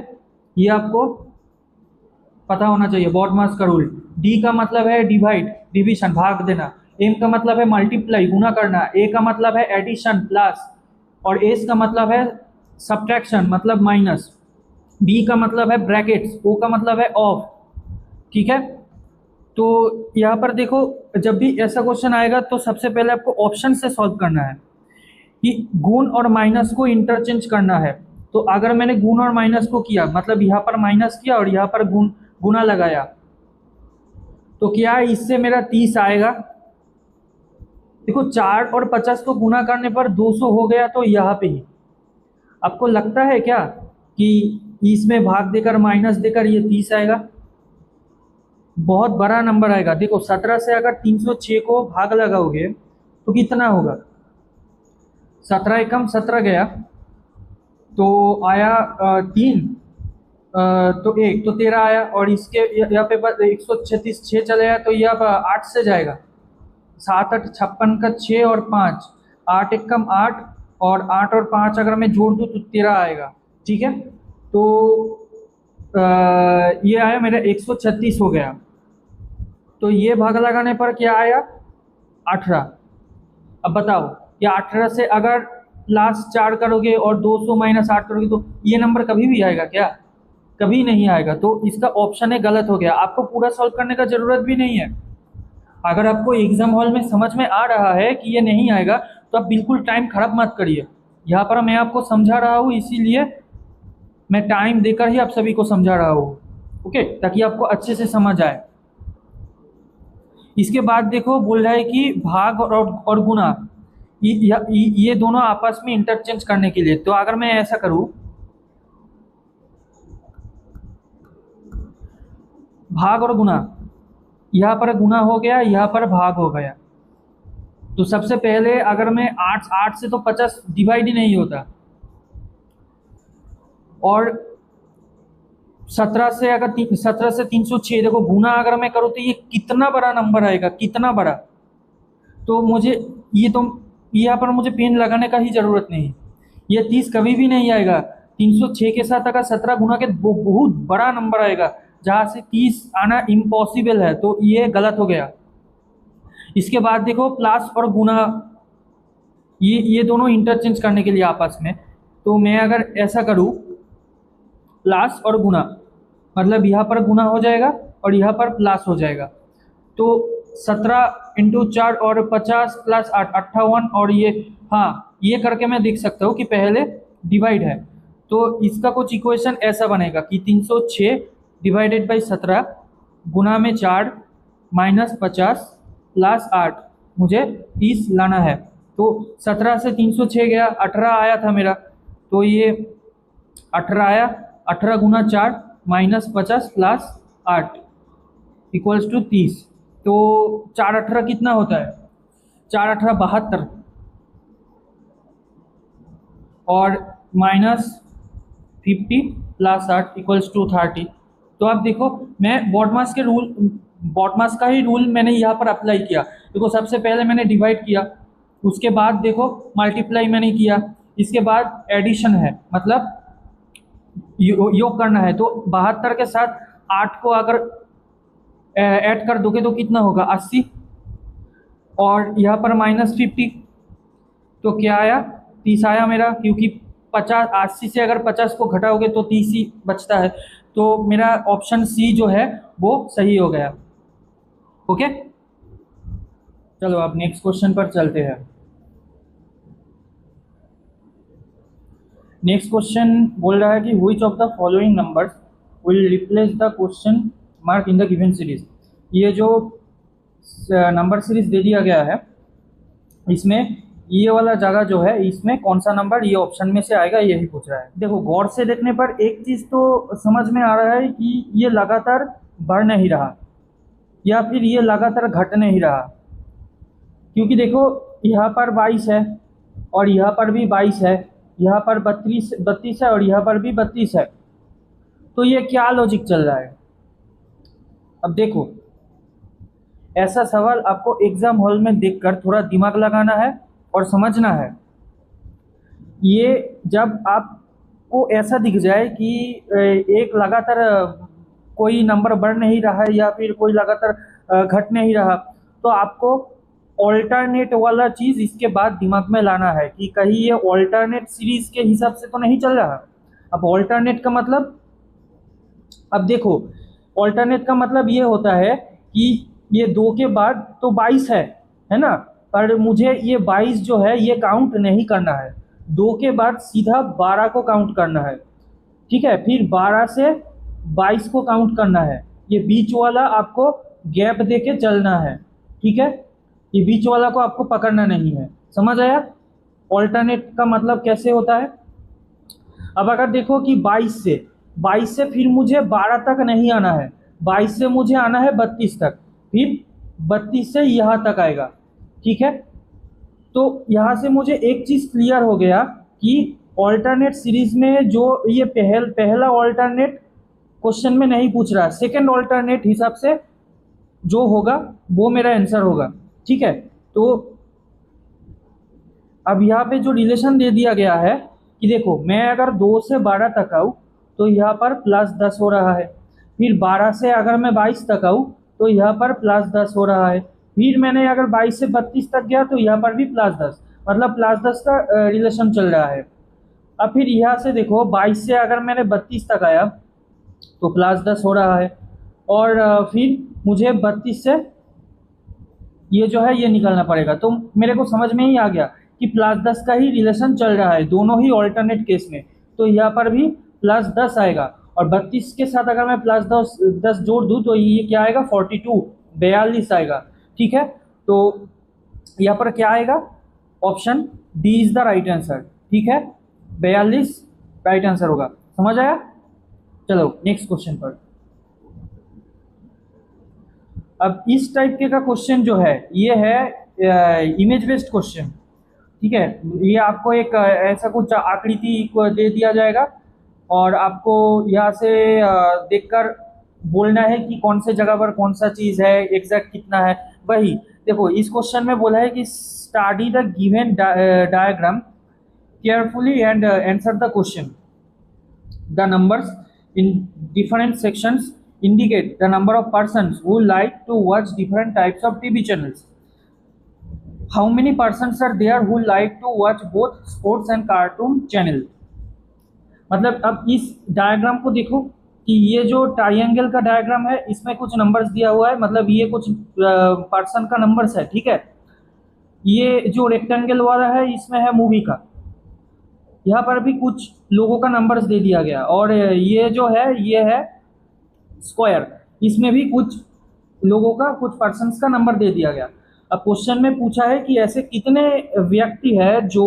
ये आपको पता होना चाहिए। बॉड मास का रूल, डी का मतलब है डिवाइड, डिवीजन, भाग देना, एम का मतलब है मल्टीप्लाई, गुना करना, ए का मतलब है एडिशन, प्लस, और एस का मतलब है सब्ट्रैक्शन, मतलब माइनस, बी का मतलब है ब्रैकेट्स, ओ का मतलब है ऑफ, ठीक है। तो यहाँ पर देखो जब भी ऐसा क्वेश्चन आएगा तो सबसे पहले आपको ऑप्शन से सॉल्व करना है कि गुण और माइनस को इंटरचेंज करना है। तो अगर मैंने गुण और माइनस को किया, मतलब यहाँ पर माइनस किया और यहाँ पर गुना लगाया, तो क्या इससे मेरा 30 आएगा। देखो 4 और 50 को गुना करने पर 200 हो गया, तो यहाँ पे ही आपको लगता है क्या कि इसमें भाग देकर माइनस देकर ये 30 आएगा? बहुत बड़ा नंबर आएगा। देखो 17 से अगर 306 को भाग लगाओगे तो कितना होगा? 17 एकम 17 गया, तो आया 3, तो 1, तो 13 आया, और इसके यहाँ पे 136 6 चलेगा, तो यह 8 से जाएगा। 7 8 56 का 6 और 5, 8 एकम 8, और 8 और 5 अगर मैं जोड़ दूँ तो 13 आएगा, ठीक है। तो ये आया मेरा 136 हो गया, तो ये भाग लगाने पर क्या आया? 18। अब बताओ, या 18 से अगर लास्ट 4 करोगे और 200 माइनस 8 करोगे तो ये नंबर कभी भी आएगा क्या? कभी नहीं आएगा। तो इसका ऑप्शन है गलत हो गया, आपको पूरा सॉल्व करने का ज़रूरत भी नहीं है। अगर आपको एग्जाम हॉल में समझ में आ रहा है कि ये नहीं आएगा तो आप बिल्कुल टाइम खराब मत करिए। यहाँ पर मैं आपको समझा रहा हूँ, इसीलिए मैं टाइम देकर ही आप सभी को समझा रहा हूँ, ओके, ताकि आपको अच्छे से समझ आए। इसके बाद देखो बोल रहा है कि भाग और गुना, ये दोनों आपस में इंटरचेंज करने के लिए। तो अगर मैं ऐसा करूँ, भाग और गुना, यहाँ पर गुना हो गया, यहाँ पर भाग हो गया, तो सबसे पहले अगर मैं 8 से तो 50 डिवाइड ही नहीं होता, और 17 से अगर 17 से 306 देखो गुना अगर मैं करूँ तो ये कितना बड़ा नंबर आएगा, कितना बड़ा। तो मुझे ये तो यहाँ पर मुझे पेन लगाने का ही ज़रूरत नहीं, ये 30 कभी भी नहीं आएगा। 306 के साथ अगर 17 गुना के बहुत बड़ा नंबर आएगा, जहाँ से 30 आना इम्पॉसिबल है, तो ये गलत हो गया। इसके बाद देखो प्लस और गुना, ये दोनों इंटरचेंज करने के लिए आपस में, तो मैं अगर ऐसा करूँ प्लस और गुना, मतलब यहाँ पर गुना हो जाएगा और यहाँ पर प्लस हो जाएगा। तो 17 × 4 और 50 + 8 58, और ये हाँ ये करके मैं देख सकता हूँ कि पहले डिवाइड है। तो इसका कुछ इक्वेशन ऐसा बनेगा कि 306 / 17 गुना में 4 - 50 + 8, मुझे 30 लाना है। तो 17 से 306 गया, 18 आया था मेरा, तो ये 18 आया। 18 × 4 - 50 + 8 = 30। तो 4 18 कितना होता है? 4 18 72, और -50 + 8 = 30। तो आप देखो मैं बॉडमास का ही रूल मैंने यहाँ पर अप्लाई किया। देखो सबसे पहले मैंने डिवाइड किया, उसके बाद देखो मल्टीप्लाई मैंने किया, इसके बाद एडिशन है, मतलब योग करना है। तो 72 के साथ 8 को अगर ऐड कर दोगे तो कितना होगा? 80, और यहाँ पर -50, तो क्या आया? 30 आया मेरा, क्योंकि 50 80 से अगर 50 को घटाओगे तो 30 ही बचता है। तो मेरा ऑप्शन सी जो है वो सही हो गया। ओके, चलो अब नेक्स्ट क्वेश्चन पर चलते हैं। नेक्स्ट क्वेश्चन बोल रहा है कि which of the following numbers will replace the question mark in the given series. ये जो नंबर सीरीज दे दिया गया है, इसमें ये वाला जगह जो है, इसमें कौन सा नंबर ये ऑप्शन में से आएगा, यही पूछ रहा है। देखो गौर से देखने पर एक चीज़ तो समझ में आ रहा है कि ये लगातार बढ़ नहीं रहा या फिर ये लगातार घट नहीं रहा, क्योंकि देखो यहाँ पर 22 है और यहाँ पर भी 22 है, यहाँ पर 32 है और यहाँ पर भी 32 है। तो ये क्या लॉजिक चल रहा है? अब देखो ऐसा सवाल आपको एग्जाम हॉल में देखकर थोड़ा दिमाग लगाना है और समझना है। ये जब आपको ऐसा दिख जाए कि एक लगातार कोई नंबर बढ़ नहीं रहा है या फिर कोई लगातार घट नहीं रहा, तो आपको ऑल्टरनेट वाला चीज़ इसके बाद दिमाग में लाना है कि कहीं ये ऑल्टरनेट सीरीज के हिसाब से तो नहीं चल रहा। अब ऑल्टरनेट का मतलब, अब देखो ऑल्टरनेट का मतलब ये होता है कि ये 2 के बाद तो 22 है ना, पर मुझे ये 22 जो है ये काउंट नहीं करना है, 2 के बाद सीधा 12 को काउंट करना है, ठीक है, फिर 12 से 22 को काउंट करना है। ये बीच वाला आपको गैप देके चलना है, ठीक है, ये बीच वाला को आपको पकड़ना नहीं है। समझ आया ऑल्टरनेट का मतलब कैसे होता है? अब अगर देखो कि 22 से फिर मुझे 12 तक नहीं आना है, 22 से मुझे आना है 32 तक, फिर 32 से यहाँ तक आएगा, ठीक है। तो यहाँ से मुझे एक चीज़ क्लियर हो गया कि ऑल्टरनेट सीरीज में जो ये पहला ऑल्टरनेट क्वेश्चन में नहीं पूछ रहा, सेकंड ऑल्टरनेट हिसाब से जो होगा वो मेरा आंसर होगा, ठीक है। तो अब यहाँ पे जो रिलेशन दे दिया गया है कि देखो मैं अगर 2 से 12 तक आऊँ तो यहाँ पर +10 हो रहा है, फिर 12 से अगर मैं 22 तक आऊँ तो यहाँ पर +10 हो रहा है, फिर मैंने अगर 22 से 32 तक गया तो यहाँ पर भी +10, मतलब +10 का रिलेशन चल रहा है। अब फिर यहाँ से देखो 22 से अगर मैंने 32 तक आया तो +10 हो रहा है, और फिर मुझे 32 से ये जो है ये निकालना पड़ेगा। तो मेरे को समझ में ही आ गया कि +10 का ही रिलेशन चल रहा है दोनों ही ऑल्टरनेट केस में, तो यहाँ पर भी +10 आएगा, और 32 के साथ अगर मैं +10 जोड़ दूँ तो ये क्या आएगा? 42 आएगा, ठीक है। तो यहाँ पर क्या आएगा? Option D is the right answer, ठीक है, 42 राइट आंसर होगा। समझ आया? चलो नेक्स्ट क्वेश्चन पर। अब इस टाइप के का क्वेश्चन जो है ये है इमेज बेस्ड क्वेश्चन, ठीक है। ये आपको एक ऐसा कुछ आकृति को दे दिया जाएगा, और आपको यहाँ से देखकर बोलना है कि कौन से जगह पर कौन सा चीज़ है, एग्जैक्ट कितना है। वही देखो, इस क्वेश्चन में बोला है कि study the given diagram carefully and answer the question. The numbers in different sections indicate the number of persons who like to watch different types of TV channels. How many persons are there who like to watch both sports and cartoon channel? मतलब अब इस diagram को देखो कि ये जो triangle का diagram है इसमें कुछ नंबर्स दिया हुआ है, मतलब ये कुछ पर्सन का नंबर्स है, ठीक है। ये जो रेक्टेंगल वाला है इसमें है मूवी का, यहाँ पर भी कुछ लोगों का नंबर्स दे दिया गया, और ये जो है ये है स्क्वायर, इसमें भी कुछ लोगों का, कुछ पर्सन्स का नंबर दे दिया गया। अब क्वेश्चन में पूछा है कि ऐसे कितने व्यक्ति है जो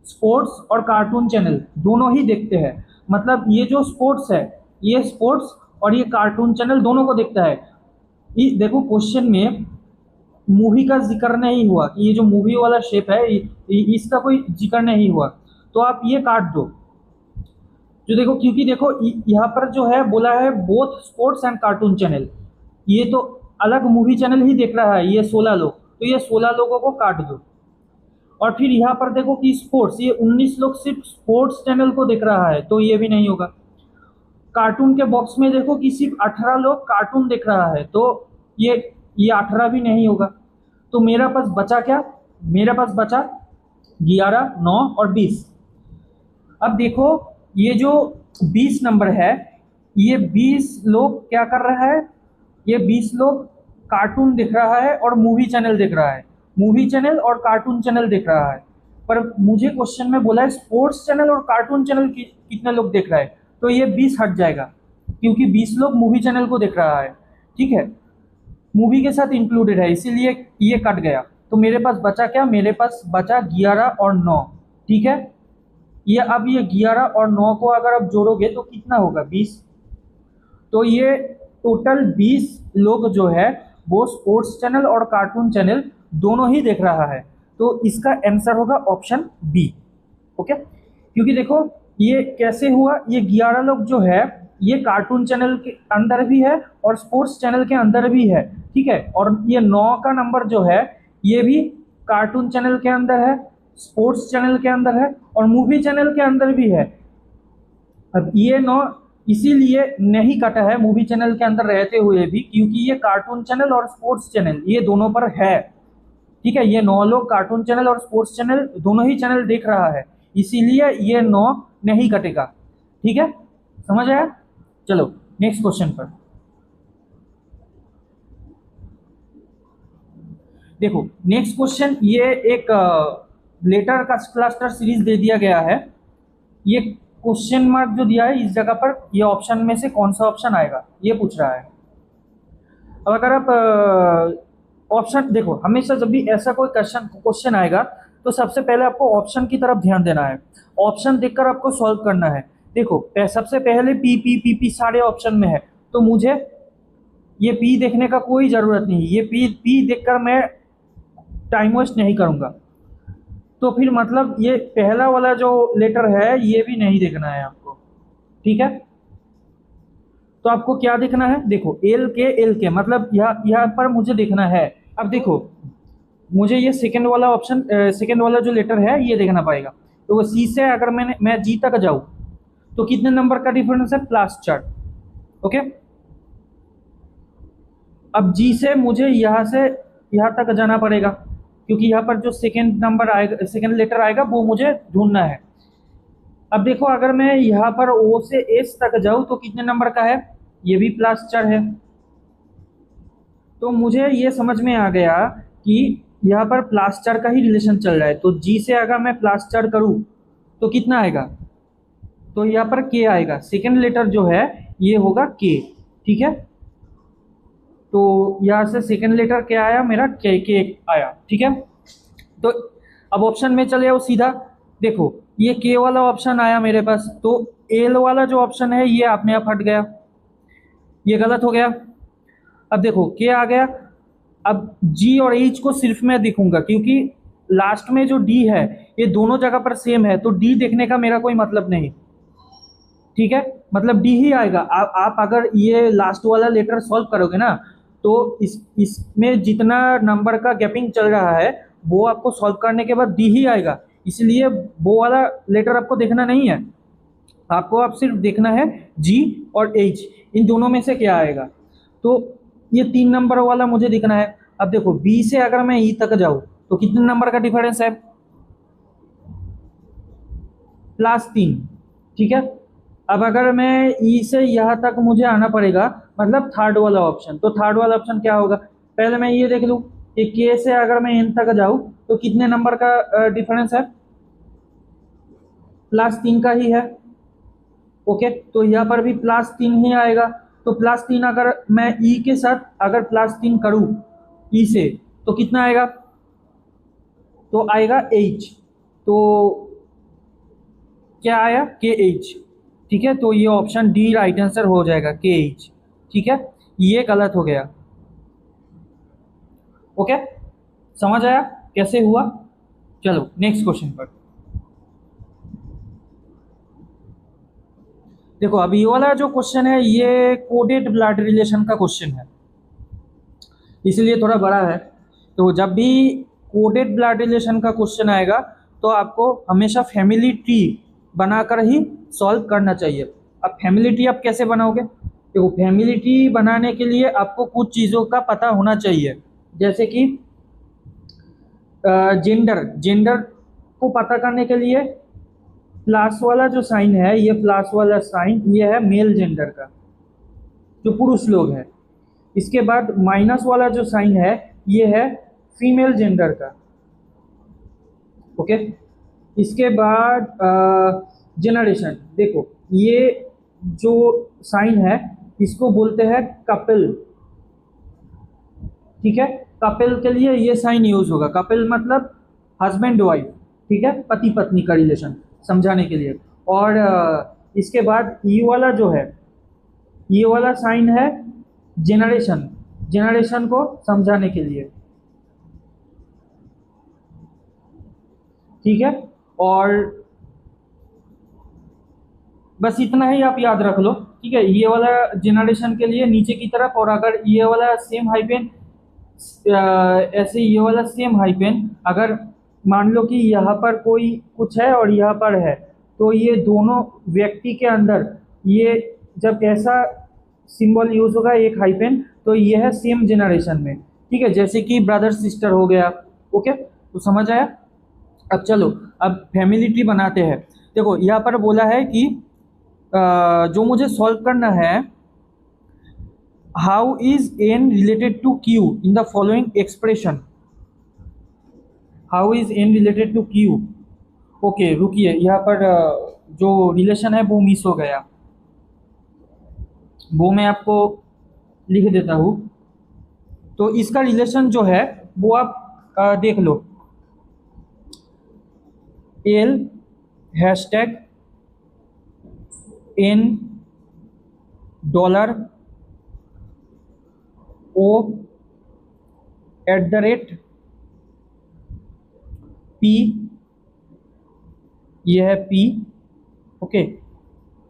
स्पोर्ट्स और कार्टून चैनल दोनों ही देखते हैं। मतलब ये जो स्पोर्ट्स है, ये स्पोर्ट्स और ये कार्टून चैनल दोनों को देखता है। ये देखो क्वेश्चन में मूवी का जिक्र नहीं हुआ कि ये जो मूवी वाला शेप है इसका कोई जिक्र नहीं हुआ, तो आप ये काट दो। जो देखो, क्योंकि देखो यहाँ पर जो है बोला है both sports and cartoon channel, ये तो अलग मूवी चैनल ही देख रहा है ये 16 लोग, तो ये 16 लोगों को काट दो। और फिर यहाँ पर देखो कि स्पोर्ट्स, ये 19 लोग सिर्फ स्पोर्ट्स चैनल को देख रहा है, तो ये भी नहीं होगा। कार्टून के बॉक्स में देखो कि सिर्फ 18 लोग कार्टून देख रहा है, तो ये 18 भी नहीं होगा। तो मेरा पास बचा क्या, मेरे पास बचा 11, 9 और 20। अब देखो ये जो 20 नंबर है, ये 20 लोग क्या कर रहा है, ये 20 लोग कार्टून देख रहा है और मूवी चैनल देख रहा है, मूवी चैनल और कार्टून चैनल देख रहा है। पर मुझे क्वेश्चन में बोला है स्पोर्ट्स चैनल और कार्टून चैनल कितने लोग देख रहा है, तो ये 20 हट जाएगा, क्योंकि 20 लोग मूवी चैनल को देख रहा है, ठीक है, मूवी के साथ इंक्लूडेड है, इसीलिए ये कट गया। तो मेरे पास बचा क्या, मेरे पास बचा 11 और 9, ठीक है। ये अब ये 11 और 9 को अगर आप जोड़ोगे तो कितना होगा, 20। तो ये टोटल 20 लोग जो है वो स्पोर्ट्स चैनल और कार्टून चैनल दोनों ही देख रहा है, तो इसका आंसर होगा ऑप्शन बी, ओके। क्योंकि देखो ये कैसे हुआ, ये 11 लोग जो है ये कार्टून चैनल के अंदर भी है और स्पोर्ट्स चैनल के अंदर भी है, ठीक है। और ये 9 का नंबर जो है ये भी कार्टून चैनल के अंदर है, स्पोर्ट्स चैनल के अंदर है और मूवी चैनल के अंदर भी है। अब ये 9 इसीलिए नहीं कटा है मूवी चैनल के अंदर रहते हुए भी, क्योंकि ये कार्टून चैनल और स्पोर्ट्स चैनल ये दोनों पर है, ठीक है। ये 9 लोग कार्टून चैनल और स्पोर्ट्स चैनल दोनों ही चैनल देख रहा है, इसीलिए ये 9 नहीं कटेगा, ठीक है, समझ आया। चलो नेक्स्ट क्वेश्चन पर देखो। नेक्स्ट क्वेश्चन, ये एक लेटर का क्लस्टर सीरीज दे दिया गया है। ये क्वेश्चन मार्क जो दिया है इस जगह पर, ये ऑप्शन में से कौन सा ऑप्शन आएगा ये पूछ रहा है। अब अगर आप ऑप्शन देखो, हमेशा जब भी ऐसा कोई क्वेश्चन आएगा तो सबसे पहले आपको ऑप्शन की तरफ ध्यान देना है, ऑप्शन देखकर आपको सॉल्व करना है। देखो सबसे पहले पी पी पी पी सारे ऑप्शन में है, तो मुझे ये पी देखने का कोई ज़रूरत नहीं, ये पी देखकर मैं टाइम वेस्ट नहीं करूँगा। तो फिर मतलब ये पहला वाला जो लेटर है ये भी नहीं देखना है आपको, ठीक है। तो आपको क्या देखना है, देखो एल के मतलब यहाँ पर मुझे देखना है। अब देखो मुझे ये सेकंड वाला ऑप्शन, सेकंड वाला जो लेटर है ये देखना पड़ेगा। तो वो सी से अगर मैं जी तक जाऊँ तो कितने नंबर का डिफरेंस है, +4, ओके। अब जी से मुझे यहाँ से यहाँ तक जाना पड़ेगा, क्योंकि यहाँ पर जो सेकंड नंबर आएगा, सेकंड लेटर आएगा वो मुझे ढूंढना है। अब देखो अगर मैं यहाँ पर ओ से एस तक जाऊँ तो कितने नंबर का है, ये भी +4 है। तो मुझे ये समझ में आ गया कि यहाँ पर +4 का ही रिलेशन चल रहा है। तो जी से अगर मैं +4 करूँ तो कितना आएगा, तो यहाँ पर के आएगा, सेकंड लेटर जो है ये होगा के, ठीक है। तो यहाँ से सेकंड लेटर क्या आया, मेरा के आया, ठीक है। तो अब ऑप्शन में चले जाओ सीधा, देखो ये के वाला ऑप्शन आया मेरे पास, तो एल वाला जो ऑप्शन है ये अपने आप हट गया, ये गलत हो गया। अब देखो के आ गया, अब जी और एच को सिर्फ मैं दिखूंगा, क्योंकि लास्ट में जो डी है ये दोनों जगह पर सेम है, तो डी देखने का मेरा कोई मतलब नहीं, ठीक है, मतलब डी ही आएगा। आप अगर ये लास्ट वाला लेटर सॉल्व करोगे ना, तो इसमें जितना नंबर का गैपिंग चल रहा है वो आपको सॉल्व करने के बाद डी ही आएगा। इसलिए वो वाला लेटर आपको देखना नहीं है, आपको आप सिर्फ देखना है जी और एच, इन दोनों में से क्या आएगा। तो ये 3 नंबर वाला मुझे देखना है। अब देखो बी से अगर मैं ई तक जाऊँ तो कितने नंबर का डिफरेंस है, +3, ठीक है। अब अगर मैं ई से यहाँ तक मुझे आना पड़ेगा, मतलब थर्ड वाला ऑप्शन, तो थर्ड वाला ऑप्शन क्या होगा, पहले मैं ये देख लूँ कि के से अगर मैं एन तक जाऊँ तो कितने नंबर का डिफरेंस है, +3 का ही है। ओके, तो यहाँ पर भी +3 ही आएगा। तो +3 अगर मैं ई के साथ अगर +3 करूँ ई से तो कितना आएगा, तो आएगा एच। तो क्या आया, के एच, ठीक है। तो ये ऑप्शन डी राइट आंसर हो जाएगा, के एच, ठीक है। ये गलत हो गया। ओके, समझ आया कैसे हुआ। चलो नेक्स्ट क्वेश्चन पर देखो। अब ये वाला जो क्वेश्चन है ये कोडेड ब्लड रिलेशन का क्वेश्चन है, इसलिए थोड़ा बड़ा है। तो जब भी कोडेड ब्लड रिलेशन का क्वेश्चन आएगा तो आपको हमेशा फैमिली ट्री बनाकर ही सॉल्व करना चाहिए। अब फैमिली ट्री आप कैसे बनाओगे, देखो फैमिली ट्री बनाने के लिए आपको कुछ चीज़ों का पता होना चाहिए, जैसे कि जेंडर को पता करने के लिए प्लस वाला जो साइन है, ये प्लस वाला साइन ये है मेल जेंडर का, जो पुरुष लोग हैं। इसके बाद माइनस वाला जो साइन है ये है फीमेल जेंडर का। ओके, इसके बाद जनरेशन, देखो ये जो साइन है इसको बोलते हैं कपल, ठीक है। कपल के लिए ये साइन यूज होगा, कपल मतलब हस्बैंड वाइफ, ठीक है, पति पत्नी का रिलेशन समझाने के लिए। और इसके बाद ये वाला जो है, ये वाला साइन है जेनरेशन, जेनरेशन को समझाने के लिए, ठीक है। और बस इतना ही आप याद रख लो, ठीक है। ये वाला जेनरेशन के लिए नीचे की तरफ, और अगर ये वाला सेम हाइपेन ऐसे ये वाला सेम हाइपेन अगर मान लो कि यहाँ पर कोई कुछ है और यहाँ पर है, तो ये दोनों व्यक्ति के अंदर ये जब ऐसा सिंबल यूज होगा एक हाइपेन, तो ये है सेम जेनरेशन में, ठीक है, जैसे कि ब्रदर सिस्टर हो गया। ओके, तो समझ आया। अब चलो अब फैमिली ट्री बनाते हैं। देखो यहाँ पर बोला है कि जो मुझे सॉल्व करना है, how is N related to Q in the following expression, how is N related to Q. Okay रुकिए, यहाँ पर जो रिलेशन है वो मिस हो गया, वो मैं आपको लिख देता हूँ। तो इसका रिलेशन जो है वो आप देख लो, एल हैशटैग एन डॉलर ओ @ पी, ये है पी। ओके,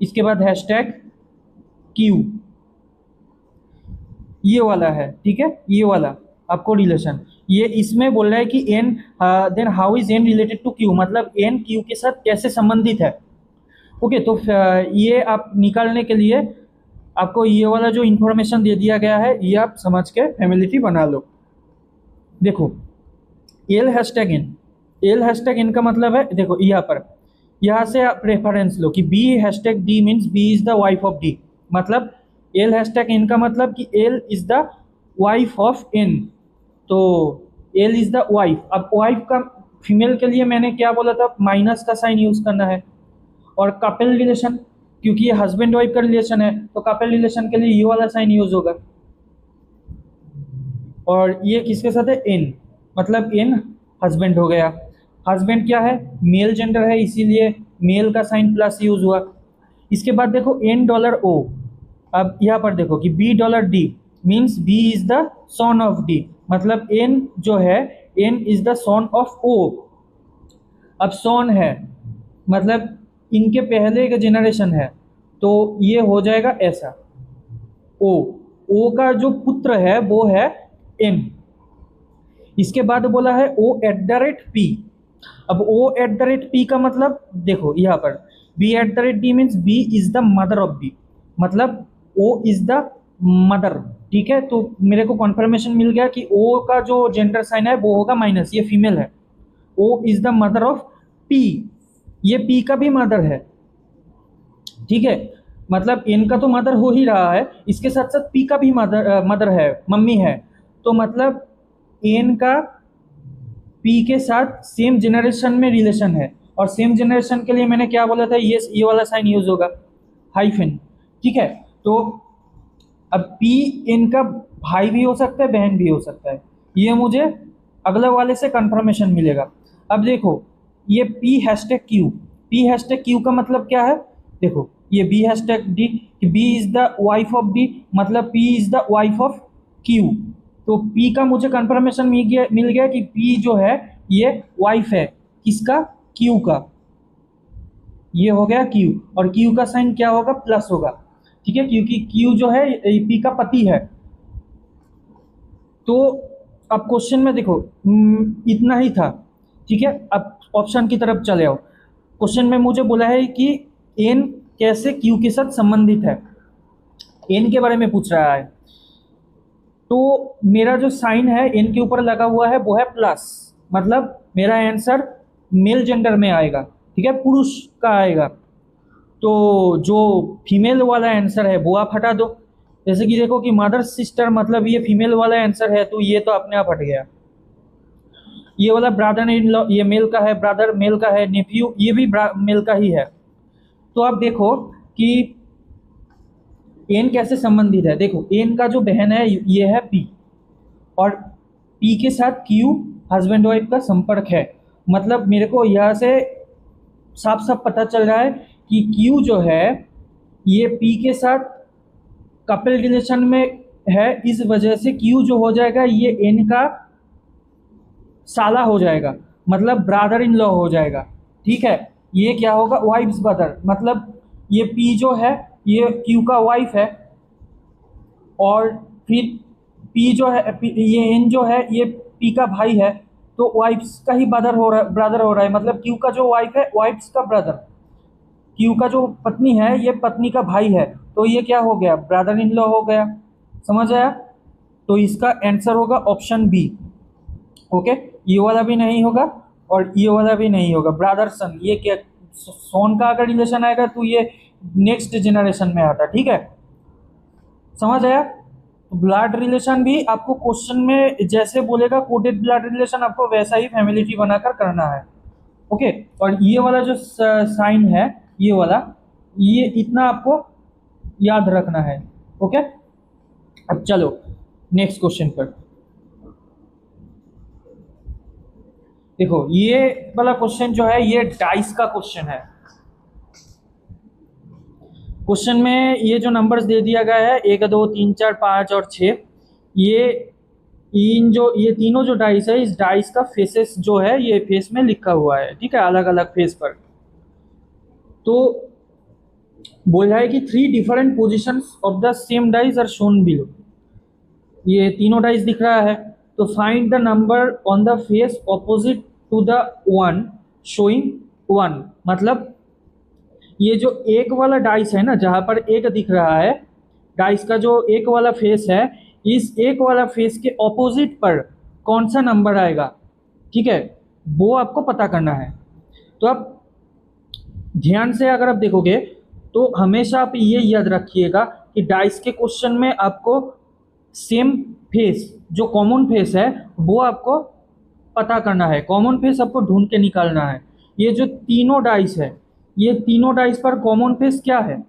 इसके बाद हैशटैग क्यू, ये वाला है, ठीक है, ये वाला आपको रिलेशन। ये इसमें बोल रहा है कि N then how is N related to Q, मतलब एन क्यू के साथ कैसे संबंधित है। ओके, तो ये आप निकालने के लिए आपको ये वाला जो इंफॉर्मेशन दे दिया गया है ये आप समझ के फैमिली ट्री बना लो। देखो L hashtag N, L hashtag N का मतलब है, देखो यहाँ पर, यहाँ से आप रेफरेंस लो कि B hashtag D means B is the wife of D, मतलब एल हैशटैग एन का मतलब कि L is the wife of N, तो एल इज द वाइफ। अब वाइफ का फीमेल के लिए मैंने क्या बोला था, माइनस का साइन यूज करना है। और कपल रिलेशन, क्योंकि ये हस्बैंड वाइफ का रिलेशन है तो कपल रिलेशन के लिए ये वाला साइन यूज होगा। और ये किसके साथ है, एन, मतलब एन हस्बैंड हो गया। हस्बैंड क्या है, मेल जेंडर है, इसीलिए मेल का साइन प्लस यूज हुआ। इसके बाद देखो एन डॉलर ओ, अब यहाँ पर देखो कि B dollar D means B is the son of D, मतलब एन जो है, N is the son of O. अब सन है मतलब इनके पहले का जेनरेशन है, तो ये हो जाएगा ऐसा, ओ, ओ का जो पुत्र है वो है एन। इसके बाद बोला है O at the rate P. अब O at the rate P का मतलब देखो यहाँ पर B at the rate D means B is the mother of B, मतलब ओ इज द मदर। ठीक है, तो मेरे को कॉन्फर्मेशन मिल गया कि ओ का जो जेंडर साइन है वो होगा माइनस, ये फीमेल है। O is the mother of P, ये पी का भी मदर है। ठीक है, मतलब एन का तो मदर हो ही रहा है, इसके साथ साथ पी का भी मदर है, मम्मी है। तो मतलब एन का पी के साथ सेम जनरेशन में रिलेशन है, और सेम जनरेशन के लिए मैंने क्या बोला था, ये वाला साइन यूज होगा, हाइफन। ठीक है, तो अब पी एन का भाई भी हो सकता है, बहन भी हो सकता है, ये मुझे अगले वाले से कंफर्मेशन मिलेगा। अब देखो ये P hashtag Q, P hashtag Q का मतलब क्या है, देखो ये B hashtag D, B is the wife of D, मतलब P is the wife of Q. तो पी का मुझे कंफर्मेशन मिल गया कि पी जो है ये वाइफ है किसका, क्यू का। ये हो गया क्यू, और क्यू का साइन क्या होगा, प्लस होगा। ठीक है, क्योंकि क्यू जो है पी का पति है। तो अब क्वेश्चन में देखो इतना ही था। ठीक है, अब ऑप्शन की तरफ चले आओ। क्वेश्चन में मुझे बोला है कि एन कैसे क्यू के साथ संबंधित है, एन के बारे में पूछ रहा है। तो मेरा जो साइन है एन के ऊपर लगा हुआ है वो है प्लस, मतलब मेरा आंसर मेल जेंडर में आएगा। ठीक है, पुरुष का आएगा। तो जो फीमेल वाला आंसर है वो आप हटा दो। जैसे कि देखो कि मदर सिस्टर, मतलब ये फीमेल वाला आंसर है, तो ये तो अपने आप हट गया। ये वाला ब्रदर इन लॉ, ये मेल का है, ब्रदर मेल का है, नेफ्यू ये भी मेल का ही है। तो आप देखो कि एन कैसे संबंधित है। देखो एन का जो बहन है ये है पी, और पी के साथ क्यू हस्बैंड वाइफ का संपर्क है। मतलब मेरे को यहाँ से साफ साफ पता चल रहा है कि क्यू जो है ये पी के साथ कपल रिलेशन में है, इस वजह से क्यू जो हो जाएगा ये एन का साला हो जाएगा, मतलब ब्रदर इन लॉ हो जाएगा। ठीक है, ये क्या होगा, वाइफ्स ब्रदर, मतलब ये पी जो है ये क्यू का वाइफ है, और फिर पी जो है ये एन जो है ये पी का भाई है, तो वाइफ्स का ही ब्रदर हो रहा है, मतलब क्यू का जो वाइफ है वाइफ्स का ब्रदर, क्यू का जो पत्नी है ये पत्नी का भाई है, तो ये क्या हो गया, ब्रदर इन लॉ हो गया। समझ आया? तो इसका आंसर होगा ऑप्शन बी। ओके, ये वाला भी नहीं होगा और ये वाला भी नहीं होगा, ब्रदर सन, ये क्या, सोन का अगर रिलेशन आएगा तो ये नेक्स्ट जनरेशन में आता। ठीक है, समझ आया? तो ब्लड रिलेशन भी आपको क्वेश्चन में जैसे बोलेगा कोडेड ब्लड रिलेशन, आपको वैसा ही फैमिली ट्री बनाकर करना है। ओके, और ये वाला जो साइन है ये वाला, ये इतना आपको याद रखना है। ओके, अब चलो नेक्स्ट क्वेश्चन पर। देखो ये वाला क्वेश्चन जो है ये डाइस का क्वेश्चन है। क्वेश्चन में ये जो नंबर्स दे दिया गया है 1 2 3 4 5 और 6, ये तीनों जो डाइस है, इस डाइस का फेसेस जो है ये फेस में लिखा हुआ है। ठीक है, अलग अलग फेस पर। तो बोला है कि 3 different positions of the same dice are shown below. ये तीनों डाइस दिख रहा है, तो find the number on the face opposite to the one showing 1। मतलब ये जो एक वाला डाइस है ना, जहाँ पर एक दिख रहा है, डाइस का जो एक वाला फेस है, इस एक वाला फेस के ऑपोजिट पर कौन सा नंबर आएगा, ठीक है, वो आपको पता करना है। तो आप ध्यान से अगर आप देखोगे तो हमेशा आप ये याद रखिएगा कि डाइस के क्वेश्चन में आपको सेम फेस, जो कॉमन फेस है वो आपको पता करना है, कॉमन फेस आपको ढूंढ के निकालना है। ये जो तीनों डाइस है, ये तीनों डाइस पर कॉमन फेस क्या है,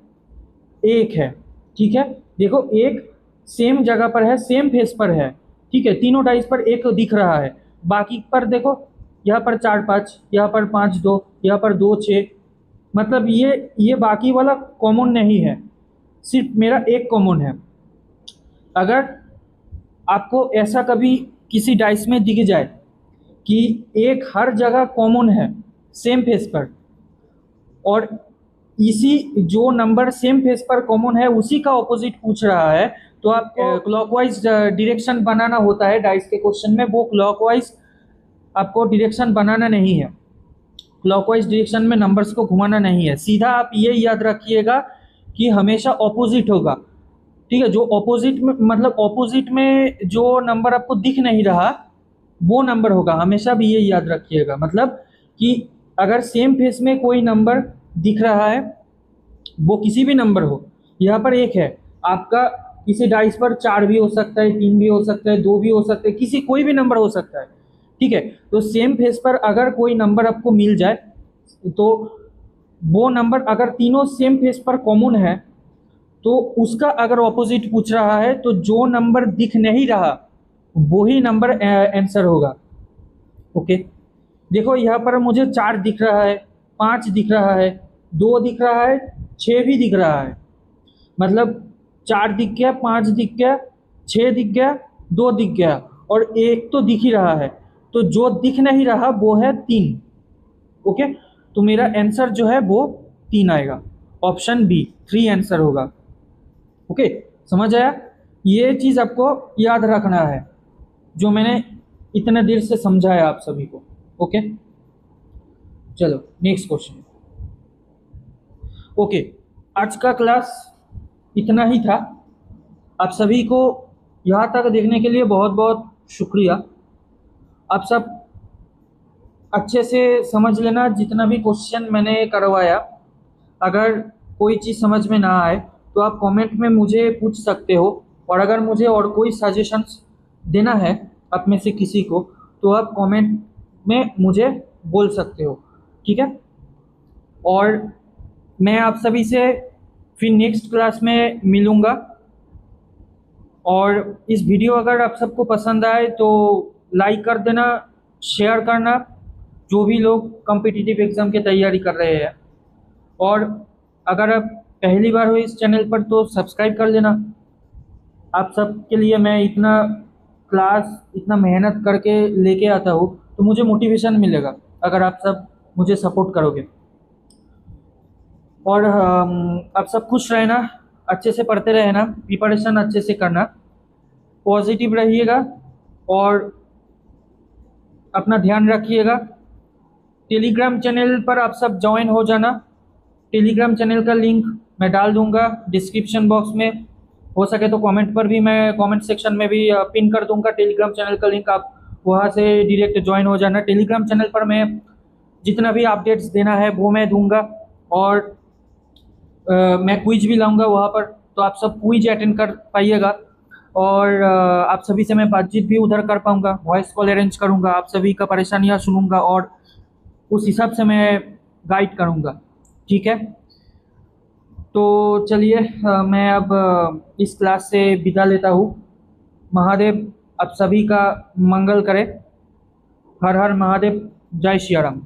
एक है। ठीक है, देखो एक सेम जगह पर है, सेम फेस पर है। ठीक है, तीनों डाइस पर एक दिख रहा है, बाकी पर देखो यहाँ पर 4 5, यहाँ पर 5 2, यहाँ पर 2 6, मतलब ये बाकी वाला कॉमन नहीं है, सिर्फ मेरा एक कॉमन है। अगर आपको ऐसा कभी किसी डाइस में दिख जाए कि एक हर जगह कॉमन है सेम फेस पर, और इसी जो नंबर सेम फेस पर कॉमन है उसी का ऑपोजिट पूछ रहा है, तो आप क्लॉकवाइज डायरेक्शन बनाना होता है डाइस के क्वेश्चन में, वो क्लॉकवाइज आपको डायरेक्शन बनाना नहीं है, क्लॉकवाइज डायरेक्शन में नंबर्स को घुमाना नहीं है, सीधा आप ये याद रखिएगा कि हमेशा ऑपोजिट होगा। ठीक है, जो ऑपोजिट में मतलब ऑपोजिट में जो नंबर आपको दिख नहीं रहा वो नंबर होगा, हमेशा भी ये याद रखिएगा। मतलब कि अगर सेम फेस में कोई नंबर दिख रहा है, वो किसी भी नंबर हो, यहाँ पर एक है आपका, किसी डाइस पर 4 भी हो सकता है, 3 भी हो सकता है, 2 भी हो सकता है, किसी कोई भी नंबर हो सकता है। ठीक है, तो सेम फेस पर अगर कोई नंबर आपको मिल जाए तो वो नंबर अगर तीनों सेम फेस पर कॉमन है तो उसका अगर ऑपोजिट पूछ रहा है तो जो नंबर दिख नहीं रहा वही नंबर आंसर होगा। ओके, देखो यहाँ पर मुझे 4 दिख रहा है, 5 दिख रहा है, 2 दिख रहा है, 6 भी दिख रहा है, मतलब 4 दिख गया, 5 दिख गया, 6 दिख गया, 2 दिख गया और 1 तो दिख ही रहा है, तो जो दिख नहीं रहा वो है 3। ओके, तो मेरा आंसर जो है वो 3 आएगा, ऑप्शन बी 3 आंसर होगा। ओके, समझ आया? ये चीज़ आपको याद रखना है जो मैंने इतने देर से समझाया आप सभी को। ओके, चलो नेक्स्ट क्वेश्चन। ओके, आज का क्लास इतना ही था। आप सभी को यहाँ तक देखने के लिए बहुत बहुत शुक्रिया। आप सब अच्छे से समझ लेना जितना भी क्वेश्चन मैंने करवाया। अगर कोई चीज़ समझ में ना आए तो आप कमेंट में मुझे पूछ सकते हो, और अगर मुझे और कोई सजेशंस देना है आप में से किसी को तो आप कमेंट में मुझे बोल सकते हो। ठीक है, और मैं आप सभी से फिर नेक्स्ट क्लास में मिलूँगा। और इस वीडियो अगर आप सबको पसंद आए तो लाइक कर देना, शेयर करना, जो भी लोग कॉम्पिटिटिव एग्ज़ाम की तैयारी कर रहे हैं। और अगर आप पहली बार हो इस चैनल पर तो सब्सक्राइब कर लेना। आप सब के लिए मैं इतना क्लास इतना मेहनत करके लेके आता हूँ तो मुझे मोटिवेशन मिलेगा अगर आप सब मुझे सपोर्ट करोगे। और आप सब खुश रहना, अच्छे से पढ़ते रहना, प्रिपरेशन अच्छे से करना, पॉजिटिव रहिएगा और अपना ध्यान रखिएगा। टेलीग्राम चैनल पर आप सब ज्वाइन हो जाना। टेलीग्राम चैनल का लिंक मैं डाल दूंगा डिस्क्रिप्शन बॉक्स में, हो सके तो कमेंट पर भी, मैं कमेंट सेक्शन में भी पिन कर दूंगा टेलीग्राम चैनल का लिंक, आप वहाँ से डायरेक्ट ज्वाइन हो जाना। टेलीग्राम चैनल पर मैं जितना भी अपडेट्स देना है वो मैं दूंगा, और मैं क्विज भी लाऊंगा वहाँ पर, तो आप सब क्विज अटेंड कर पाइएगा। और आप सभी से मैं बातचीत भी उधर कर पाऊँगा, वॉइस कॉल अरेंज करूँगा, आप सभी का परेशानियाँ सुनूँगा और उस हिसाब से मैं गाइड करूँगा। ठीक है, तो चलिए मैं अब इस क्लास से विदा लेता हूँ। महादेव आप सभी का मंगल करे। हर हर महादेव, जय श्री राम।